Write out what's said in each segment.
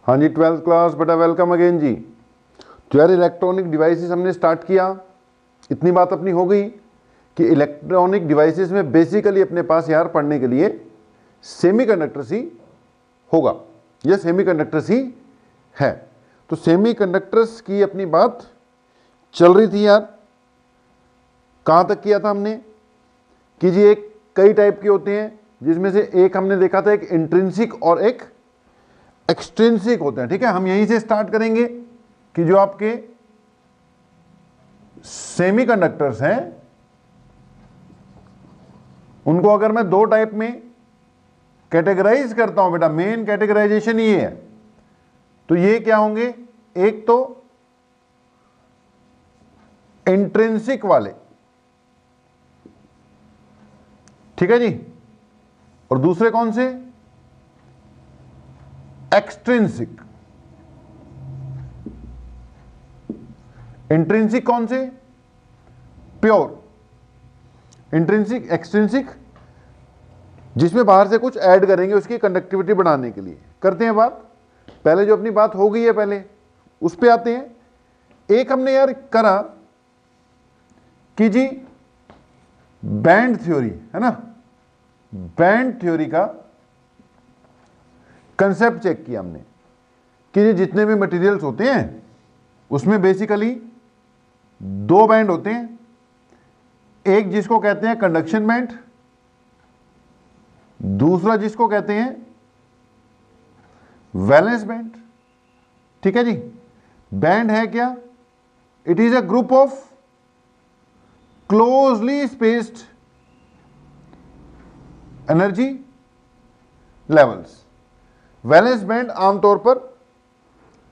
हाँ जी, 12th class बेटा, welcome again जी। तो यार इलेक्ट्रॉनिक डिवाइसेस हमने स्टार्ट किया, इतनी बात अपनी हो गई कि इलेक्ट्रॉनिक डिवाइसेस में बेसिकली अपने पास यार पढ़ने के लिए सेमीकंडक्टर्स ही होगा, यह सेमीकंडक्टर्स ही है। तो सेमीकंडक्टर्स की अपनी बात चल रही थी यार। कहाँ तक किया था हमने कि जी एक कई टाइप के होते हैं, जिसमें से एक हमने देखा था एक इंट्रिंसिक और एक एक्सट्रिंसिक होते हैं। ठीक है, हम यहीं से स्टार्ट करेंगे कि जो आपके सेमीकंडक्टर्स हैं उनको अगर मैं दो टाइप में कैटेगराइज करता हूं बेटा, मेन कैटेगराइजेशन ये है। तो ये क्या होंगे, एक तो इंट्रिंसिक वाले, ठीक है जी, और दूसरे कौन से, एक्सट्रिंसिक। इंट्रिंसिक कौन से, प्योर। इंट्रिंसिक, एक्सट्रिंसिक जिसमें बाहर से कुछ ऐड करेंगे उसकी कंडक्टिविटी बढ़ाने के लिए। करते हैं बात, पहले जो अपनी बात हो गई है पहले उस पे आते हैं। एक हमने यार करा कि जी बैंड थ्योरी है ना, बैंड थ्योरी का कंसेप्ट चेक किया हमने कि ये जितने भी मटेरियल्स होते हैं उसमें बेसिकली दो बैंड होते हैं, एक जिसको कहते हैं कंडक्शन बैंड, दूसरा जिसको कहते हैं वैलेंस बैंड। ठीक है जी, बैंड है क्या, it is a group of closely spaced energy levels. Valence band आमतौर पर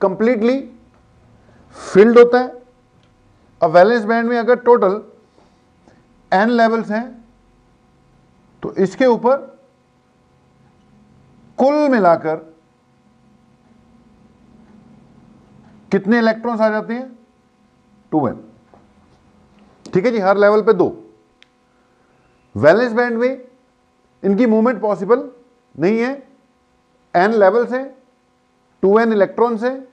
कंप्लीटली फिल्ड होता है। अब वैलेंस बैंड में अगर टोटल n लेवल्स हैं तो इसके ऊपर कुल मिलाकर कितने इलेक्ट्रॉन्स आ जाते हैं, 2n। ठीक है जी, हर लेवल पे दो। वैलेंस बैंड में इनकी मूवमेंट पॉसिबल नहीं है, n लेवल्स हैं, 2n इलेक्ट्रॉन्स हैं,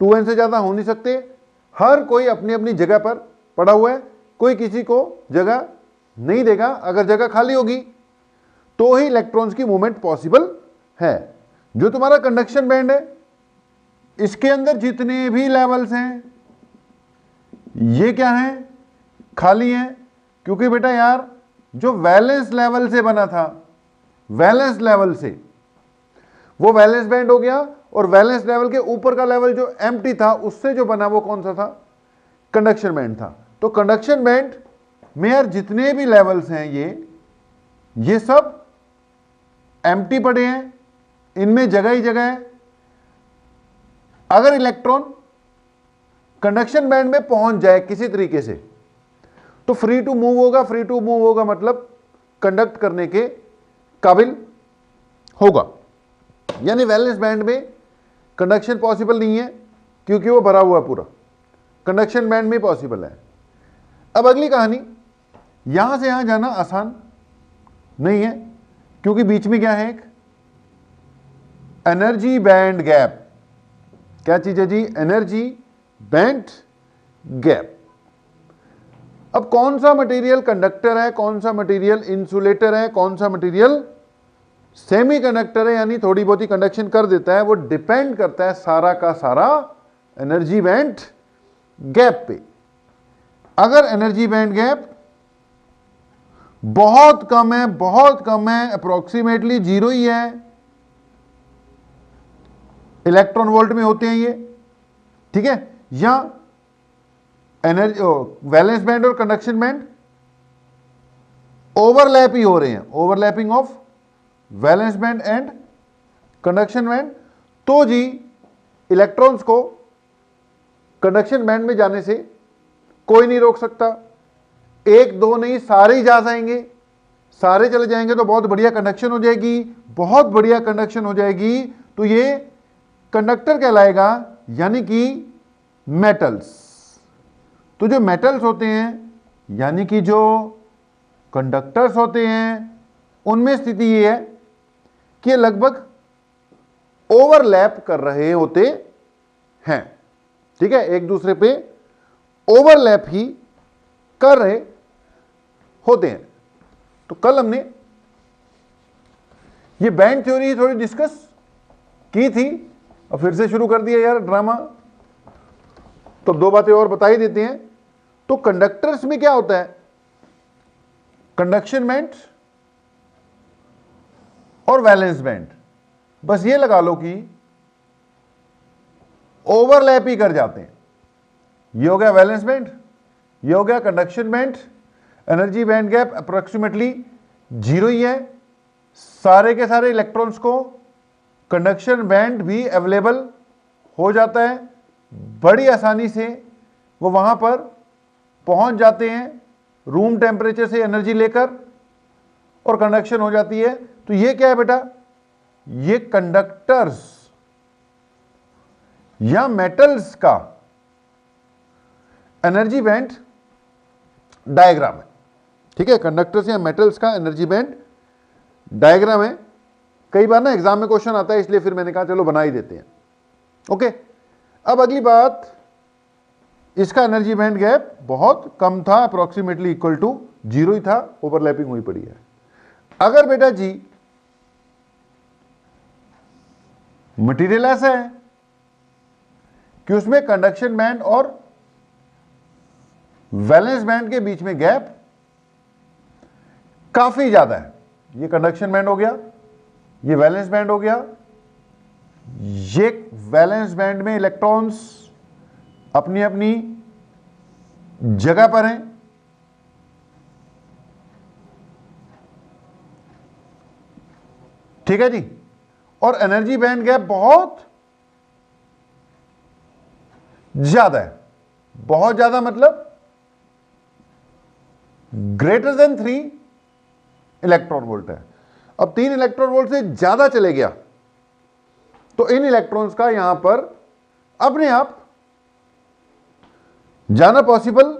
2n से ज्यादा हो नहीं सकते। हर कोई अपनी अपनी जगह पर पड़ा हुआ है, कोई किसी को जगह नहीं देगा। अगर जगह खाली होगी तो ही इलेक्ट्रॉन्स की मूवमेंट पॉसिबल है। जो तुम्हारा कंडक्शन बैंड है इसके अंदर जितने भी लेवल्स हैं ये क्या हैं, खाली हैं। क्योंकि बेटा यार जो वैलेंस लेवल से बना था, वैलेंस लेवल से वो वैलेंस बैंड हो गया, और वैलेंस लेवल के ऊपर का लेवल जो एम्प्टी था उससे जो बना वो कौन सा था, कंडक्शन बैंड था। तो कंडक्शन बैंड में यार जितने भी लेवल्स हैं ये सब एम्प्टी पड़े हैं, इनमें जगह ही जगह है। अगर इलेक्ट्रॉन कंडक्शन बैंड में पहुंच जाए किसी तरीके से तो फ्री टू मूव होगा। फ्री टू मूव होगा मतलब कंडक्ट करने के काबिल होगा। यानी वैलेंस बैंड में कंडक्शन पॉसिबल नहीं है क्योंकि वो भरा हुआ है पूरा, कंडक्शन बैंड में पॉसिबल है। अब अगली कहानी, यहां से यहां जाना आसान नहीं है क्योंकि बीच में क्या है, एक एनर्जी बैंड गैप। क्या चीज है जी, एनर्जी बैंड गैप। अब कौन सा मटेरियल कंडक्टर है, कौन सा मटेरियल इंसुलेटर है, कौन सा मटेरियल सेमीकंडक्टर है, यानी थोड़ी बहुत ही कंडक्शन कर देता है, वो डिपेंड करता है सारा का सारा एनर्जी बैंड गैप पे। अगर एनर्जी बैंड गैप बहुत कम है, बहुत कम है, अप्रोक्सीमेटली जीरो ही है, इलेक्ट्रॉन वोल्ट में होते हैं ये, ठीक है, या एनर्जी वैलेंस बैंड और कंडक्शन बैंड ओवरलैप ही हो रहे हैं, overlapping of valence band and conduction band, तो जी इलेक्ट्रॉन्स को कंडक्शन बैंड में जाने से कोई नहीं रोक सकता। एक दो नहीं, सारे ही जा जाएंगे, सारे चले जाएंगे तो बहुत बढ़िया कंडक्शन हो जाएगी, बहुत बढ़िया कंडक्शन हो जाएगी। तो ये कंडक्टर कहलाएगा, यानी कि मेटल्स। तो जो मेटल्स होते हैं यानी कि जो कंडक्टर्स होते हैं उनमें स्थिति ये है कि ये लगभग ओवरलैप कर रहे होते हैं। ठीक है, एक दूसरे पे ओवरलैप ही कर रहे होते हैं। तो कल हमने ये बैंड थ्योरी थोड़ी डिस्कस की थी और फिर से शुरू कर दिया यार ड्रामा। तो दो बातें और बता ही देते हैं। तो कंडक्टर्स में क्या होता है, कंडक्शन बैंड और वैलेंस बैंड, बस ये लगा लो कि ओवरलैप ही कर जाते हैं। ये हो गया वैलेंस बैंड, ये हो गया conduction band. Energy band gap approximately 0 ही है। सारे के सारे इलेक्ट्रॉन्स को कंडक्शन बैंड भी अवेलेबल हो जाता है, बड़ी आसानी से वो वहां पर पहुंच जाते हैं रूम टेम्परेचर से एनर्जी लेकर, और कंडक्शन हो जाती है। तो ये क्या है बेटा, ये कंडक्टर्स या मेटल्स का एनर्जी बैंड डायग्राम है। ठीक है, कंडक्टर्स या मेटल्स का एनर्जी बैंड डायग्राम है। कई बार ना एग्जाम में क्वेश्चन आता है, इसलिए फिर मैंने कहा चलो बना ही देते हैं। ओके, अब अगली बात, इसका एनर्जी बैंड गैप बहुत कम था, अप्रोक्सीमेटली इक्वल टू 0 ही था, ओवरलैपिंग हुई पड़ी है। अगर बेटा जी मटेरियल ऐसा है कि उसमें कंडक्शन बैंड और वैलेंस बैंड के बीच में गैप काफी ज्यादा है, ये कंडक्शन बैंड हो गया, ये वैलेंस बैंड हो गया, ये वैलेंस बैंड में इलेक्ट्रॉन्स अपनी अपनी जगह पर हैं, ठीक है जी, और एनर्जी बैंड गैप बहुत ज्यादा है। बहुत ज्यादा मतलब ग्रेटर देन 3 इलेक्ट्रॉन वोल्ट है। अब 3 इलेक्ट्रॉन वोल्ट से ज्यादा चले गया तो इन इलेक्ट्रॉन्स का यहां पर अपने आप जाना पॉसिबल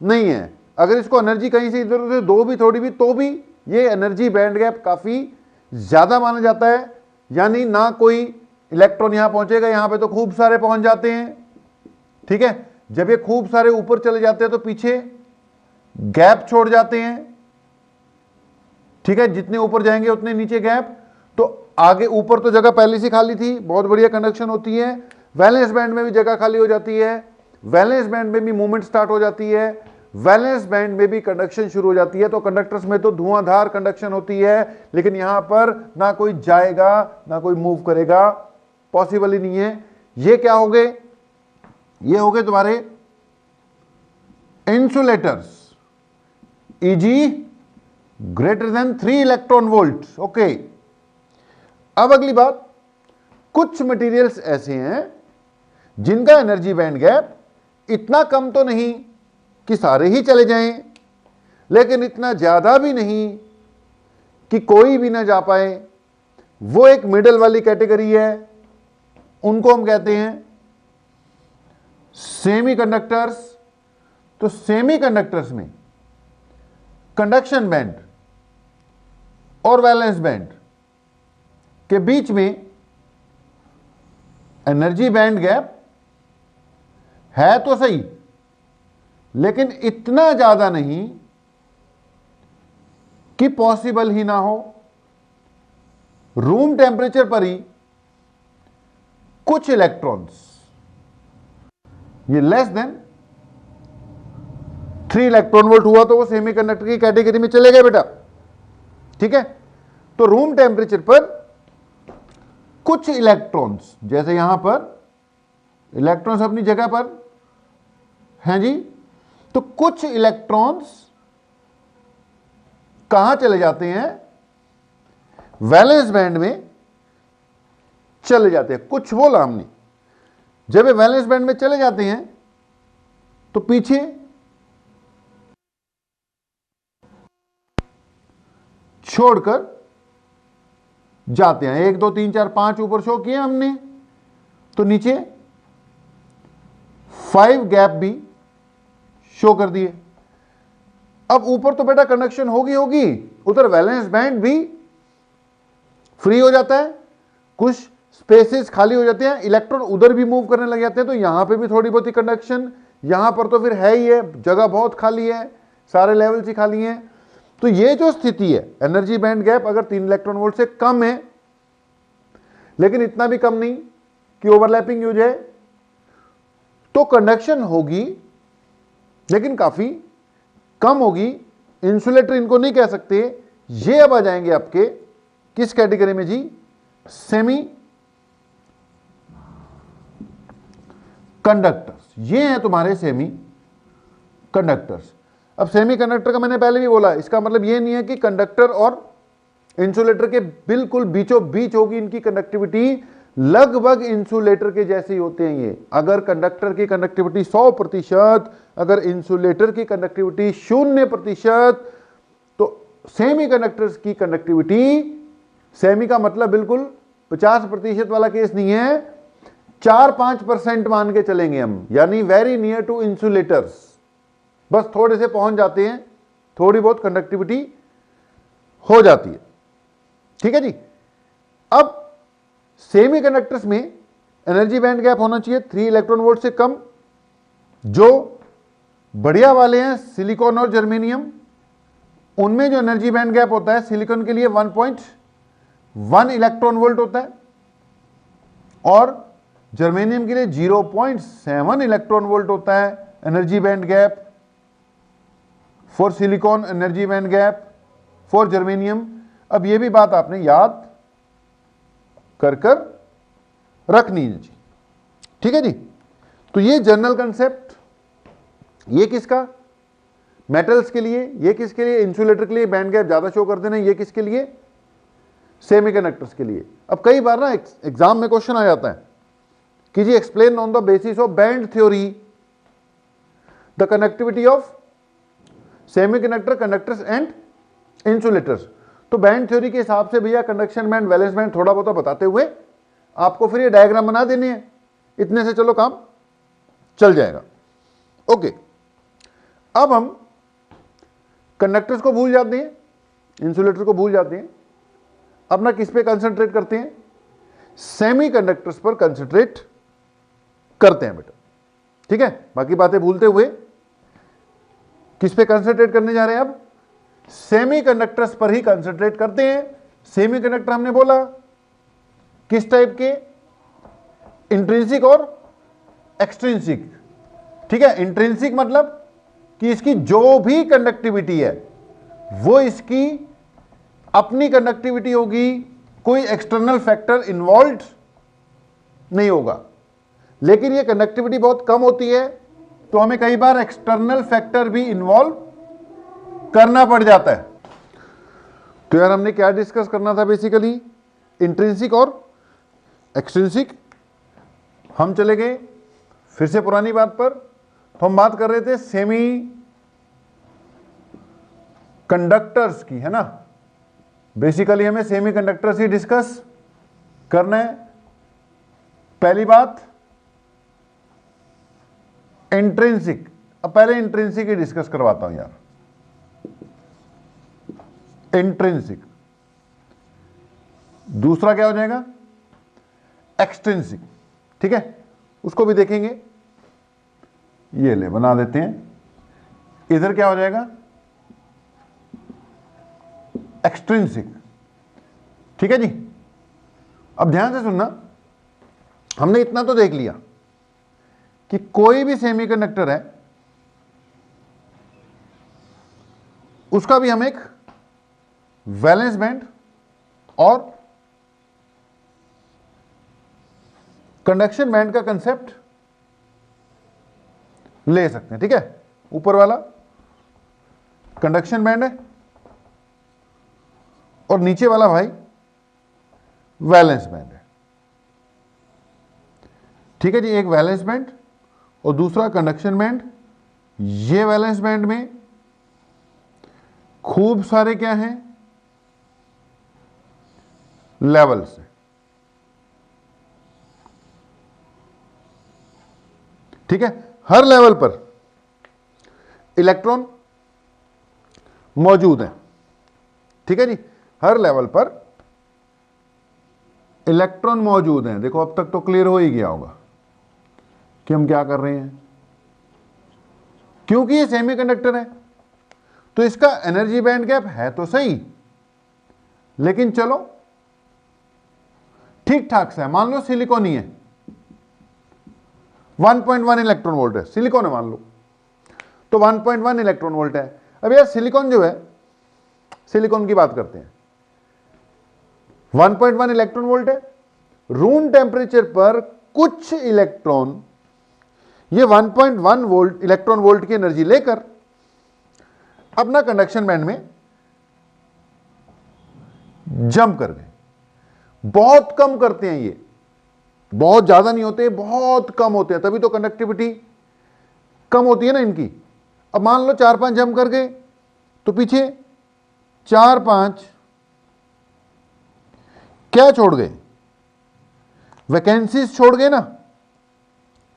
नहीं है। अगर इसको एनर्जी कहीं से इधर उधर दो भी थोड़ी भी, तो भी ये एनर्जी बैंड गैप काफी ज्यादा माना जाता है। यानी ना कोई इलेक्ट्रॉन यहां पहुंचेगा, यहां पे तो खूब सारे पहुंच जाते हैं। ठीक है, जब ये खूब सारे ऊपर चले जाते हैं तो पीछे गैप छोड़ जाते हैं। ठीक है, जितने ऊपर जाएंगे उतने नीचे गैप, तो आगे ऊपर तो जगह पहले से खाली थी, बहुत बढ़िया कंडक्शन होती है। वैलेंस बैंड में भी जगह खाली हो जाती है, वैलेंस बैंड में भी मूवमेंट स्टार्ट हो जाती है, वैलेंस बैंड में भी कंडक्शन शुरू हो जाती है। तो कंडक्टर्स में तो धुआंधार कंडक्शन होती है, लेकिन यहां पर ना कोई जाएगा ना कोई मूव करेगा, पॉसिबल ही नहीं है। ये क्या हो गए, ये हो गए तुम्हारे insulators, easy greater than 3 electron volt. Okay, अब अगली बात, कुछ मटेरियल्स ऐसे हैं जिनका एनर्जी बैंड गैप इतना कम तो नहीं कि सारे ही चले जाएं, लेकिन इतना ज्यादा भी नहीं कि कोई भी ना जा पाए। वो एक मिडल वाली कैटेगरी है, उनको हम कहते हैं सेमीकंडक्टर्स। तो सेमीकंडक्टर्स में कंडक्शन बैंड और वैलेंस बैंड के बीच में एनर्जी बैंड गैप है तो सही, लेकिन इतना ज्यादा नहीं कि पॉसिबल ही ना हो। रूम टेम्परेचर पर ही कुछ इलेक्ट्रॉन्स, ये लेस देन 3 इलेक्ट्रॉन वोल्ट हुआ तो वो सेमीकंडक्टर की कैटेगरी में चले गए बेटा। ठीक है, तो रूम टेम्परेचर पर कुछ इलेक्ट्रॉन्स, जैसे यहां पर इलेक्ट्रॉन्स अपनी जगह पर हैं जी, तो कुछ इलेक्ट्रॉन्स कहां चले जाते हैं, वैलेंस बैंड में चले जाते हैं। कुछ बोला हमने, जब ये वैलेंस बैंड में चले जाते हैं तो पीछे छोड़कर जाते हैं। 1 2 3 4 5 ऊपर शो किए हमने, तो नीचे 5 गैप भी शो कर दिए। अब ऊपर तो बेटा कंडक्शन होगी, उधर वैलेंस बैंड भी फ्री हो जाता है, कुछ स्पेसेस खाली हो जाते हैं, इलेक्ट्रॉन उधर भी मूव करने लग जाते हैं, तो यहां पे भी थोड़ी बहुत ही कंडक्शन, यहां पर तो फिर है ही है, जगह बहुत खाली है, सारे लेवल्स ही खाली हैं। तो ये जो स्थिति है, एनर्जी बैंड गैप अगर 3 इलेक्ट्रॉन वोल्ट से कम है, लेकिन इतना भी कम नहीं कि ओवरलैपिंग हो जाए, तो कंडक्शन होगी लेकिन काफी कम होगी। इंसुलेटर इनको नहीं कह सकते। ये अब आ जाएंगे आपके किस कैटेगरी में जी? Semi conductors. ये हैं तुम्हारे सेमी कंडक्टर्स। अब सेमी कंडक्टर का मैंने पहले भी बोला, इसका मतलब ये नहीं है कि कंडक्टर और इंसुलेटर के बिल्कुल बीचों बीच होगी इनकी कंडक्टिविटी, लगभग इंसुलेटर के जैसे ही होते हैं ये। अगर कंडक्टर की कंडक्टिविटी 100%, अगर इंसुलेटर की कंडक्टिविटी 0%, तो सेमी कंडक्टर्स की कंडक्टिविटी, सेमी का मतलब बिल्कुल 50% वाला केस नहीं है, 4-5% मान के चलेंगे हम, यानी वेरी नियर टू इंसुलेटर्स, बस थोड़े से पहुंच जाते हैं, थोड़ी बहुत कंडक्टिविटी हो जाती है। ठीक है जी। अब सेमी कंडक्टर्स में एनर्जी बैंड गैप होना चाहिए 3 इलेक्ट्रॉन वोल्ट से कम। जो बढ़िया वाले हैं सिलिकॉन और जर्मेनियम, उनमें जो एनर्जी बैंड गैप होता है, सिलिकॉन के लिए 1.1 इलेक्ट्रॉन वोल्ट होता है और जर्मेनियम के लिए 0.7 इलेक्ट्रॉन वोल्ट होता है energy band gap for silicon, energy band gap for germanium. अब ये भी बात आपने याद कर रखनी है जी। ठीक है जी। तो ये जनरल कंसेप्ट, ये किसका? मेटल्स के लिए। ये किसके लिए? इंसुलेटर के लिए बैंड गैप ज्यादा शो कर देना। ये किसके लिए? सेमीकंडक्टर्स के लिए। अब कई बार ना एग्जाम में क्वेश्चन आ जाता है कि जी explain on the basis of band theory the connectivity of semiconductor, conductors and insulators. तो बैंड थ्योरी के हिसाब से भैया कंडक्शन बैंड, वैलेंस बैंड थोड़ा बहुत बताते हुए आपको फिर ये डायग्राम बना देने हैं, इतने से चलो काम चल जाएगा। ओके, अब हम कंडक्टर्स को भूल जाते हैं, इंसुलेटर को भूल जाते हैं, अपना किस पे कंसंट्रेट करते हैं? सेमी कंडक्टर्स पर कंसंट्रेट करते हैं बेटा। ठीक है, बाकी बातें भूलते हुए किस पे कंसंट्रेट करने जा रहे हैं? अब सेमी कंडक्टर्स पर ही कंसंट्रेट करते हैं। सेमी कंडक्टर हमने बोला किस टाइप के? इंट्रिंसिक और एक्सट्रिंसिक। ठीक है, इंट्रिंसिक मतलब कि इसकी जो भी कंडक्टिविटी है वो इसकी अपनी कंडक्टिविटी होगी, कोई एक्सटर्नल फैक्टर इन्वॉल्व नहीं होगा। लेकिन ये कंडक्टिविटी बहुत कम होती है तो हमें कई बार एक्सटर्नल फैक्टर भी इन्वॉल्व करना पड़ जाता है। तो यार हमने क्या डिस्कस करना था? बेसिकली इंट्रिंसिक और एक्सट्रिंसिक। हम चले गए फिर से पुरानी बात पर। तो हम बात कर रहे थे सेमी कंडक्टर्स की, है ना। बेसिकली हमें सेमी कंडक्टर्स ही डिस्कस करना है। पहली बात इंट्रिंसिक। अब पहले इंट्रिंसिक ही डिस्कस करवाता हूं यार। इंट्रिंसिक। दूसरा क्या हो जाएगा? एक्सट्रिंसिक। ठीक है, उसको भी देखेंगे। ये ले बना देते हैं। इधर क्या हो जाएगा? एक्सट्रिंसिक। ठीक है जी। अब ध्यान से सुनना, हमने इतना तो देख लिया कि कोई भी सेमीकंडक्टर है उसका भी हम एक वैलेंस बैंड और कंडक्शन बैंड का कंसेप्ट ले सकते हैं। ठीक है, ऊपर वाला कंडक्शन बैंड है और नीचे वाला भाई वैलेंस बैंड है। ठीक है जी, एक वैलेंस बैंड और दूसरा कंडक्शन बैंड। ये वैलेंस बैंड में खूब सारे क्या हैं? लेवल्स हैं। ठीक है, हर लेवल पर इलेक्ट्रॉन मौजूद हैं। ठीक है जी, हर लेवल पर इलेक्ट्रॉन मौजूद हैं। देखो अब तक तो क्लियर हो ही गया होगा कि हम क्या कर रहे हैं, क्योंकि ये सेमीकंडक्टर है तो इसका एनर्जी बैंड गैप है तो सही, लेकिन चलो ठीक ठाक से है। मान लो सिलिकॉन ही है, 1.1 इलेक्ट्रॉन वोल्ट है, सिलिकॉन है मान लो, तो 1.1 इलेक्ट्रॉन वोल्ट है। अब यार सिलिकॉन जो है, सिलिकॉन की बात करते हैं, 1.1 इलेक्ट्रॉन वोल्ट है, रूम टेम्परेचर पर कुछ इलेक्ट्रॉन ये 1.1 वोल्ट इलेक्ट्रॉन वोल्ट की एनर्जी लेकर अपना कंडक्शन बैंड में जंप कर गए। बहुत कम करते हैं ये, बहुत ज्यादा नहीं होते, बहुत कम होते हैं, तभी तो कंडक्टिविटी कम होती है ना इनकी। अब मान लो 4-5 जंप कर गए तो पीछे 4-5 क्या छोड़ गए, वैकेंसीज छोड़ गए ना,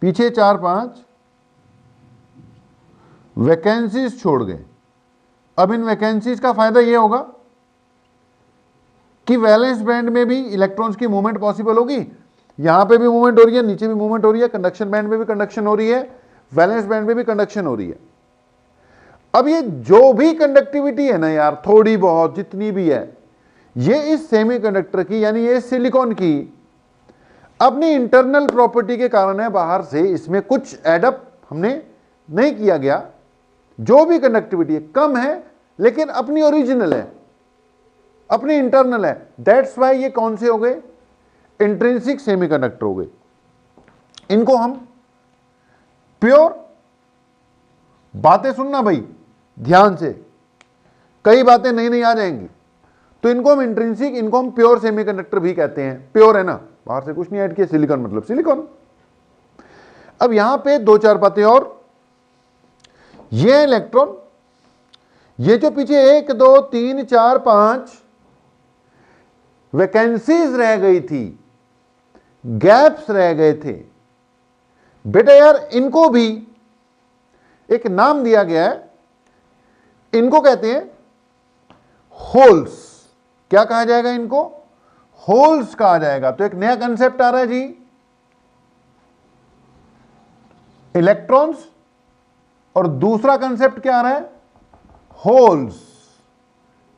पीछे 4-5 वैकेंसीज छोड़ गए। अब इन वैकेंसीज का फायदा यह होगा कि वैलेंस बैंड में भी इलेक्ट्रॉन्स की मूवमेंट पॉसिबल होगी, यहां पे भी मूवमेंट हो रही है, नीचे भी मूवमेंट हो रही है, कंडक्शन बैंड में भी कंडक्शन हो रही है, वैलेंस बैंड में भी कंडक्शन हो रही है। अब ये जो भी कंडक्टिविटी है ना यार, थोड़ी बहुत जितनी भी है, ये इस सेमीकंडक्टर की यानी ये सिलिकॉन की अपनी इंटरनल प्रॉपर्टी के कारण है, बाहर से इसमें कुछ एडअप हमने नहीं किया गया। जो भी कंडक्टिविटी है कम है लेकिन अपनी ओरिजिनल है, अपनी इंटरनल है। दैट्स वाई ये कौन से हो गए, इंट्रिंसिक सेमीकंडक्टर हो गए। इनको हम प्योर, बातें सुनना भाई ध्यान से, कई बातें नई नई आ जाएंगी, तो इनको हम इंट्रिंसिक, इनको हम प्योर सेमीकंडक्टर भी कहते हैं। प्योर है ना, बाहर से कुछ नहीं ऐड किया, सिलिकॉन मतलब सिलिकॉन। अब यहां पे 2-4 बातें और, ये इलेक्ट्रॉन, ये जो पीछे 1 2 3 4 5 वैकेंसीज रह गई थी, गैप्स रह गए थे बेटा यार, इनको भी एक नाम दिया गया है, इनको कहते हैं होल्स। क्या कहा जाएगा इनको, होल्स कहा जाएगा। तो एक नया कंसेप्ट आ रहा है जी, इलेक्ट्रॉन्स, और दूसरा कंसेप्ट क्या आ रहा है, होल्स।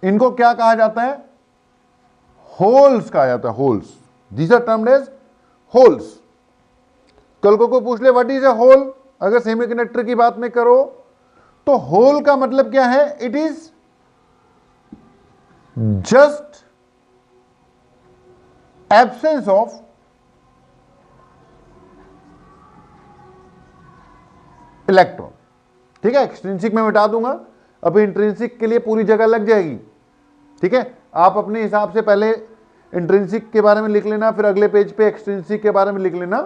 इनको क्या कहा जाता है, होल्स कहा जाता है, holes. These are termed as holes. कल को पूछ ले व्हाट इज ए होल, अगर सेमीकंडक्टर की बात में करो तो होल का मतलब क्या है, it is just absence of electron. ठीक है, एक्सट्रिंसिक में मिटा दूंगा, अभी इंट्रिंसिक के लिए पूरी जगह लग जाएगी। ठीक है, आप अपने हिसाब से पहले इंट्रिंसिक के बारे में लिख लेना, फिर अगले पेज पे एक्सट्रिंसिक के बारे में लिख लेना।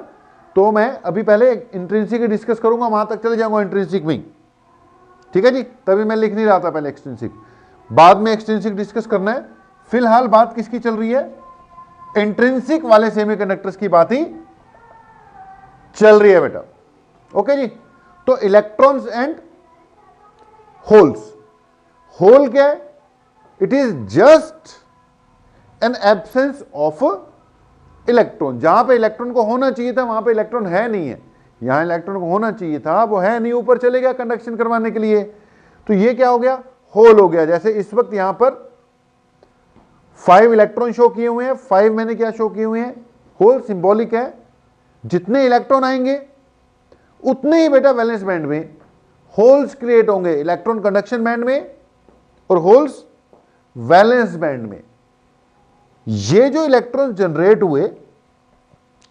तो मैं अभी पहले इंट्रिंसिक डिस्कस करूंगा, वहां तक चले जाऊंगा इंट्रिंसिक में। ठीक है जी, तभी मैं लिख नहीं रहा था पहले एक्सट्रिंसिक, बाद में एक्सट्रिंसिक डिस्कस करना है। फिलहाल बात किसकी चल रही है, इंट्रिंसिक वाले सेमीकंडक्टर्स की बात ही चल रही है बेटा। ओके जी, तो इलेक्ट्रॉन्स एंड होल्स। होल क्या है, it is just an absence of electron. जहां पे इलेक्ट्रॉन को होना चाहिए था वहां पे इलेक्ट्रॉन है नहीं है, यहां इलेक्ट्रॉन को होना चाहिए था वो है नहीं, ऊपर चले गया कंडक्शन करवाने के लिए, तो ये क्या हो गया, होल हो गया। जैसे इस वक्त यहां पर 5 इलेक्ट्रॉन शो किए हुए हैं, 5 मैंने क्या शो किए हुए हैं, होल सिंबॉलिक है, जितने इलेक्ट्रॉन आएंगे उतने ही बेटा वैलेंस बैंड में होल्स क्रिएट होंगे, इलेक्ट्रॉन कंडक्शन बैंड में और होल्स वैलेंस बैंड में। ये जो इलेक्ट्रॉन जनरेट हुए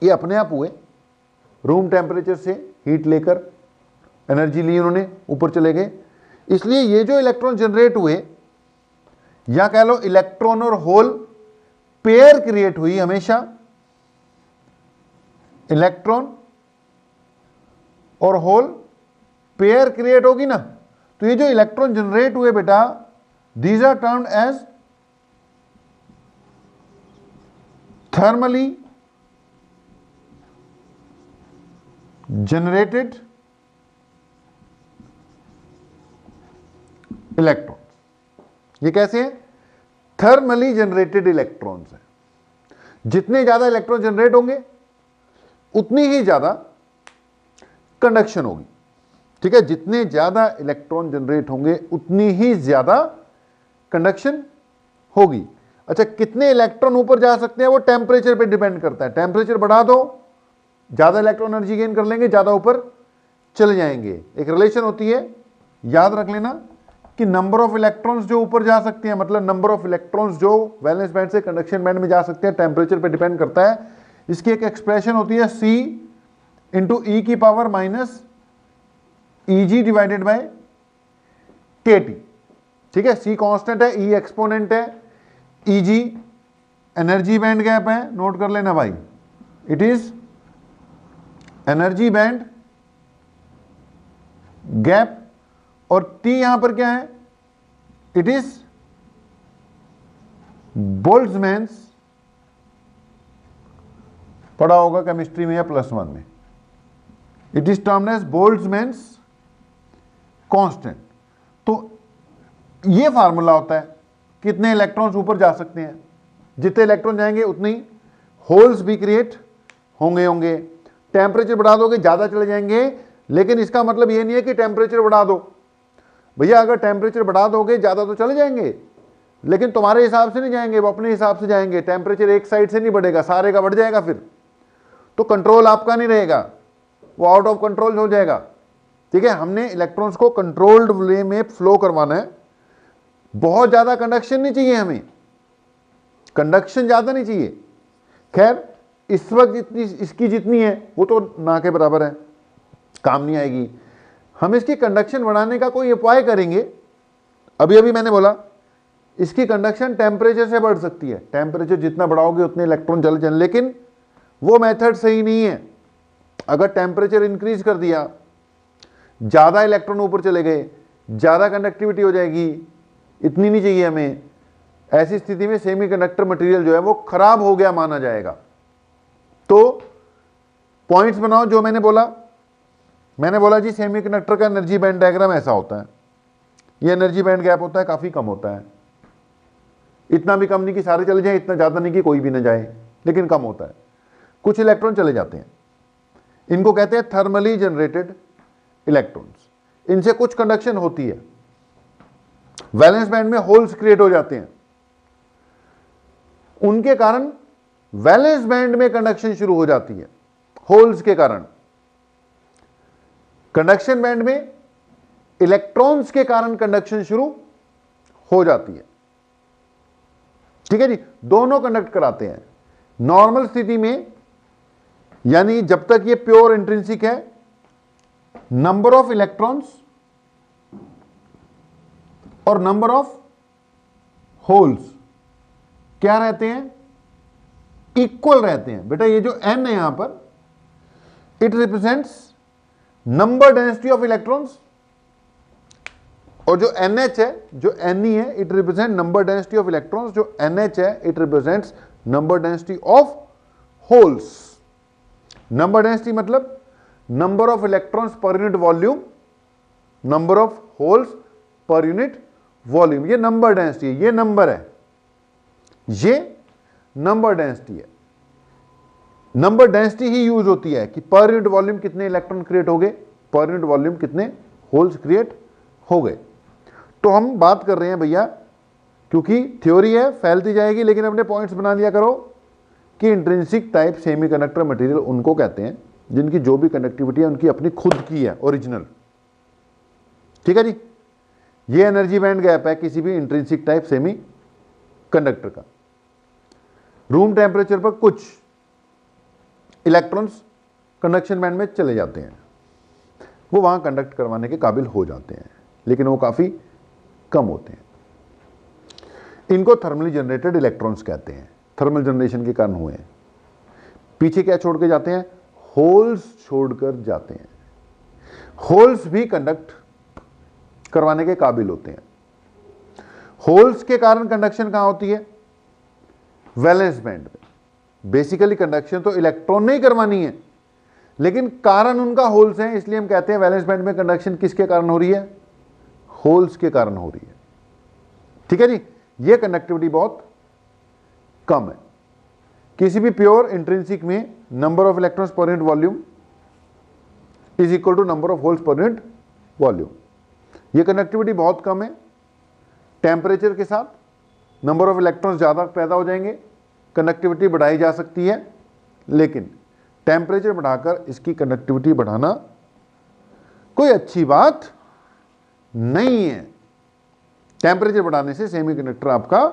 ये अपने आप हुए, रूम टेम्परेचर से हीट लेकर एनर्जी ली उन्होंने, ऊपर चले गए। इसलिए ये जो इलेक्ट्रॉन जनरेट हुए, या कह लो इलेक्ट्रॉन और होल पेयर क्रिएट हुई, हमेशा इलेक्ट्रॉन और होल पेयर क्रिएट होगी ना। तो ये जो इलेक्ट्रॉन जनरेट हुए बेटा, these are termed as thermally generated electrons. ये कैसे हैं, थर्मली जनरेटेड इलेक्ट्रॉन्स हैं। जितने ज्यादा इलेक्ट्रॉन जनरेट होंगे उतनी ही ज्यादा कंडक्शन होगी। ठीक है, जितने ज्यादा इलेक्ट्रॉन जनरेट होंगे उतनी ही ज्यादा कंडक्शन होगी। अच्छा, कितने इलेक्ट्रॉन ऊपर जा सकते हैं वो टेम्परेचर पे डिपेंड करता है। टेम्परेचर बढ़ा दो, ज्यादा इलेक्ट्रॉन एनर्जी गेन कर लेंगे, ज्यादा ऊपर चले जाएंगे। एक रिलेशन होती है, याद रख लेना कि नंबर ऑफ इलेक्ट्रॉन्स जो ऊपर जा सकते हैं, मतलब नंबर ऑफ इलेक्ट्रॉन्स जो वैलेंस बैंड से कंडक्शन बैंड में जा सकते हैं, टेम्परेचर पे डिपेंड करता है। इसकी एक एक्सप्रेशन होती है C इंटू ई की power minus EG divided by KT। ठीक है, C कांस्टेंट है, E एक्सपोनेंट है, EG एनर्जी बैंड गैप है, नोट कर लेना भाई, it is energy band gap, और T यहां पर क्या है, इट इज बोल्ट्जमैन्स, पढ़ा होगा केमिस्ट्री में या +1 में, it is termed as Boltzmann's constant. तो ये फार्मूला होता है कितने इलेक्ट्रॉन्स ऊपर जा सकते हैं, जितने इलेक्ट्रॉन जाएंगे उतनी होल्स भी क्रिएट होंगे। टेम्परेचर बढ़ा दोगे ज्यादा चले जाएंगे, लेकिन इसका मतलब ये नहीं है कि टेम्परेचर बढ़ा दो। भैया अगर टेम्परेचर बढ़ा दोगे ज्यादा तो चले जाएंगे, लेकिन तुम्हारे हिसाब से नहीं जाएंगे, वो अपने हिसाब से जाएंगे। टेम्परेचर एक साइड से नहीं बढ़ेगा, सारे का बढ़ जाएगा, फिर तो कंट्रोल आपका नहीं रहेगा, वो आउट ऑफ कंट्रोल हो जाएगा। ठीक है, हमने इलेक्ट्रॉन्स को कंट्रोल्ड वे में फ्लो करवाना है। बहुत ज्यादा कंडक्शन नहीं चाहिए हमें, कंडक्शन ज्यादा नहीं चाहिए। खैर इस वक्त जितनी इसकी जितनी है वो तो ना के बराबर है, काम नहीं आएगी। हम इसकी कंडक्शन बढ़ाने का कोई उपाय करेंगे। अभी अभी मैंने बोला इसकी कंडक्शन टेम्परेचर से बढ़ सकती है, टेम्परेचर जितना बढ़ाओगे उतने इलेक्ट्रॉन चले जाए, लेकिन वो मेथड सही नहीं है। अगर टेम्परेचर इंक्रीज कर दिया, ज्यादा इलेक्ट्रॉन ऊपर चले गए, ज्यादा कंडक्टिविटी हो जाएगी, इतनी नहीं चाहिए हमें। ऐसी स्थिति में सेमीकंडक्टर मटेरियल जो है वो खराब हो गया माना जाएगा। तो पॉइंट्स बनाओ जो मैंने बोला जी सेमीकंडक्टर का एनर्जी बैंड डायग्राम ऐसा होता है, ये एनर्जी बैंड गैप होता है, काफी कम होता है, इतना भी कम नहीं कि सारे चले जाएं, इतना ज्यादा नहीं कि कोई भी ना जाए, लेकिन कम होता है। कुछ इलेक्ट्रॉन चले जाते हैं, इनको कहते हैं थर्मली जनरेटेड इलेक्ट्रॉन्स। इनसे कुछ कंडक्शन होती है, वैलेंस बैंड में होल्स क्रिएट हो जाते हैं, उनके कारण वैलेंस बैंड में कंडक्शन शुरू हो जाती है। होल्स के कारण कंडक्शन बैंड में इलेक्ट्रॉन्स के कारण कंडक्शन शुरू हो जाती है। ठीक है जी, दोनों कंडक्ट कराते हैं। नॉर्मल स्थिति में, यानी जब तक ये प्योर इंट्रिंसिक है, नंबर ऑफ इलेक्ट्रॉन्स और नंबर ऑफ होल्स क्या रहते हैं, इक्वल रहते हैं। बेटा ये जो n है यहां पर, it represents number density of electrons, और जो NH है, जो Ne है, it represent number density of electrons, जो NH है it represents number density of holes. Number density मतलब number of electrons per unit volume, number of holes per unit volume, ये number density है, ये number है, ये number density है। Number density ही यूज होती है कि पर यूनिट वॉल्यूम कितने इलेक्ट्रॉन क्रिएट हो गए, पर यूनिट वॉल्यूम कितने होल्स क्रिएट हो गए। तो हम बात कर रहे हैं भैया, क्योंकि थ्योरी है फैलती जाएगी, लेकिन अपने पॉइंट्स बना लिया करो कि इंट्रिंसिक टाइप सेमीकंडक्टर मटेरियल उनको कहते हैं जिनकी जो भी कंडक्टिविटी है उनकी अपनी खुद की है, ओरिजिनल। ठीक है जी, ये एनर्जी बैंड गैप है किसी भी इंट्रिंसिक टाइप सेमी कंडक्टर का। रूम टेम्परेचर पर कुछ इलेक्ट्रॉन्स कंडक्शन बैंड में चले जाते हैं, वो वहां कंडक्ट करवाने के काबिल हो जाते हैं, लेकिन वो काफी कम होते हैं। इनको थर्मली जनरेटेड इलेक्ट्रॉन्स कहते हैं, थर्मल जनरेशन के कारण हुए हैं। पीछे क्या छोड़ के जाते हैं, होल्स छोड़कर जाते हैं। होल्स भी कंडक्ट करवाने के काबिल होते हैं। होल्स के कारण कंडक्शन कहां होती है, वैलेंस बैंड में। बेसिकली कंडक्शन तो इलेक्ट्रॉन ने ही करवानी है, लेकिन कारण उनका होल्स है, इसलिए हम कहते हैं वैलेंस बैंड में कंडक्शन किसके कारण हो रही है, होल्स के कारण हो रही है। ठीक है जी, ये कंडक्टिविटी बहुत कम है। किसी भी प्योर इंट्रिंसिक में number of electrons per unit volume is equal to number of holes per unit volume. ये कंडक्टिविटी बहुत कम है, टेम्परेचर के साथ नंबर ऑफ इलेक्ट्रॉन्स ज़्यादा पैदा हो जाएंगे, कंडक्टिविटी बढ़ाई जा सकती है, लेकिन टेम्परेचर बढ़ाकर इसकी कंडक्टिविटी बढ़ाना कोई अच्छी बात नहीं है। टेम्परेचर बढ़ाने से सेमीकंडक्टर आपका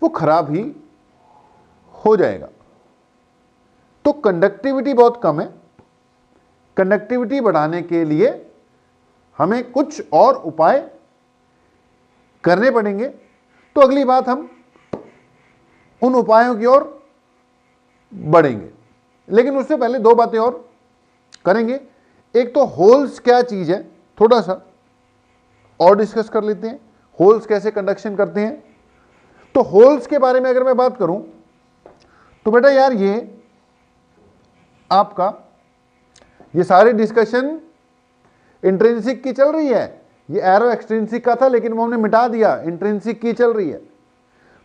वो खराब ही हो जाएगा। तो कंडक्टिविटी बहुत कम है, कंडक्टिविटी बढ़ाने के लिए हमें कुछ और उपाय करने पड़ेंगे। तो अगली बात हम उन उपायों की ओर बढ़ेंगे, लेकिन उससे पहले दो बातें और करेंगे। एक तो होल्स क्या चीज है थोड़ा सा और डिस्कस कर लेते हैं, होल्स कैसे कंडक्शन करते हैं। तो होल्स के बारे में अगर मैं बात करूं तो बेटा यार ये आपका ये सारी डिस्कशन इंट्रिंसिक की चल रही है, ये एरो एक्सट्रिंसिक का था लेकिन वो हमने मिटा दिया, इंट्रिंसिक की चल रही है।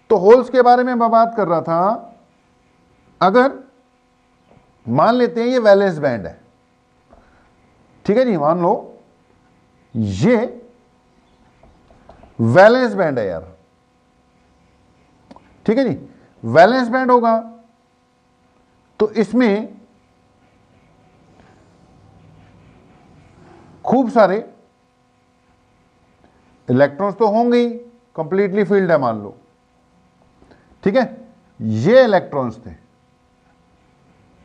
तो होल्स के बारे में मैं बात कर रहा था, अगर मान लेते हैं ये वैलेंस बैंड है, ठीक है जी, मान लो ये वैलेंस बैंड है यार, ठीक है जी, वैलेंस बैंड होगा तो इसमें खूब सारे इलेक्ट्रॉन्स तो होंगे ही, कंप्लीटली फील्ड है मान लो, ठीक है। ये इलेक्ट्रॉन्स थे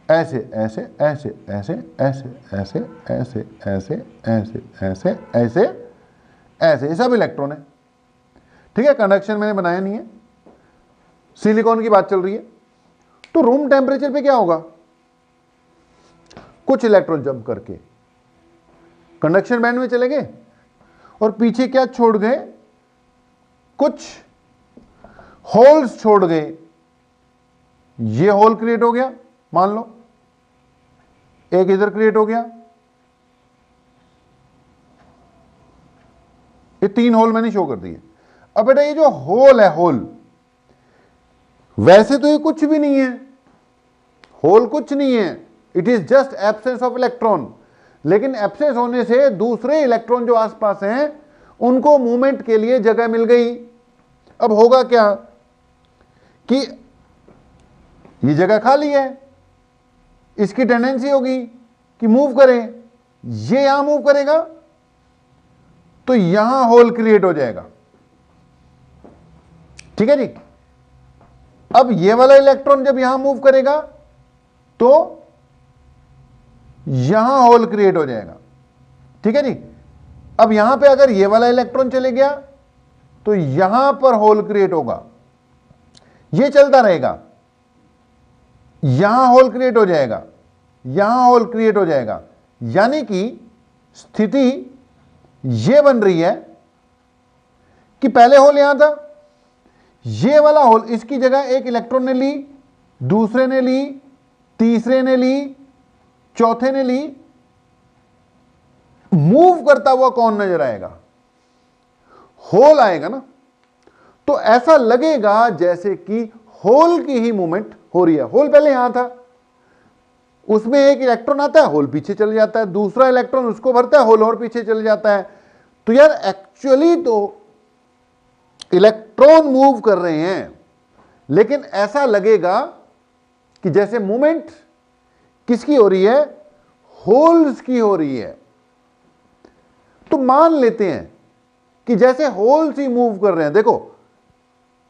ऐसे ऐसे ऐसे ऐसे ऐसे ऐसे ऐसे ऐसे ऐसे ऐसे ऐसे ऐसे, सब इलेक्ट्रॉन है, ठीक है। कंडक्शन मैंने बनाया नहीं है, सिलिकॉन की बात चल रही है। तो रूम टेम्परेचर पे क्या होगा, कुछ इलेक्ट्रॉन जंप करके कंडक्शन बैंड में चले गए और पीछे क्या छोड़ गए, कुछ होल्स छोड़ गए। ये होल क्रिएट हो गया, मान लो एक इधर क्रिएट हो गया, ये 3 होल मैंने शो कर दिए। अब बेटा ये जो होल है, होल वैसे तो ये कुछ भी नहीं है, होल कुछ नहीं है, it is just absence of electron. लेकिन एब्सेंस होने से दूसरे इलेक्ट्रॉन जो आसपास हैं उनको मूवमेंट के लिए जगह मिल गई। अब होगा क्या कि ये जगह खाली है, इसकी टेंडेंसी होगी कि मूव करें, ये यहां मूव करेगा तो यहां होल क्रिएट हो जाएगा, ठीक है जी। अब ये वाला इलेक्ट्रॉन जब यहां मूव करेगा तो यहां होल क्रिएट हो जाएगा, ठीक है जी। अब यहां पे अगर ये वाला इलेक्ट्रॉन चले गया तो यहां पर होल क्रिएट होगा, ये चलता रहेगा, यहां होल क्रिएट हो जाएगा, यहां होल क्रिएट हो जाएगा। यानी कि स्थिति यह बन रही है कि पहले होल यहां था, ये वाला होल, इसकी जगह एक इलेक्ट्रॉन ने ली, दूसरे ने ली, तीसरे ने ली, चौथे ने ली। मूव करता हुआ कौन नजर आएगा, होल आएगा ना। तो ऐसा लगेगा जैसे कि होल की ही मूवमेंट हो रही है। होल पहले यहां था, उसमें एक इलेक्ट्रॉन आता है, होल पीछे चले जाता है, दूसरा इलेक्ट्रॉन उसको भरता है, होल और पीछे चले जाता है। तो यार एक्चुअली तो इलेक्ट्रॉन मूव कर रहे हैं, लेकिन ऐसा लगेगा कि जैसे मूवमेंट किसकी हो रही है, होल्स की हो रही है। तो मान लेते हैं कि जैसे होल्स ही मूव कर रहे हैं। देखो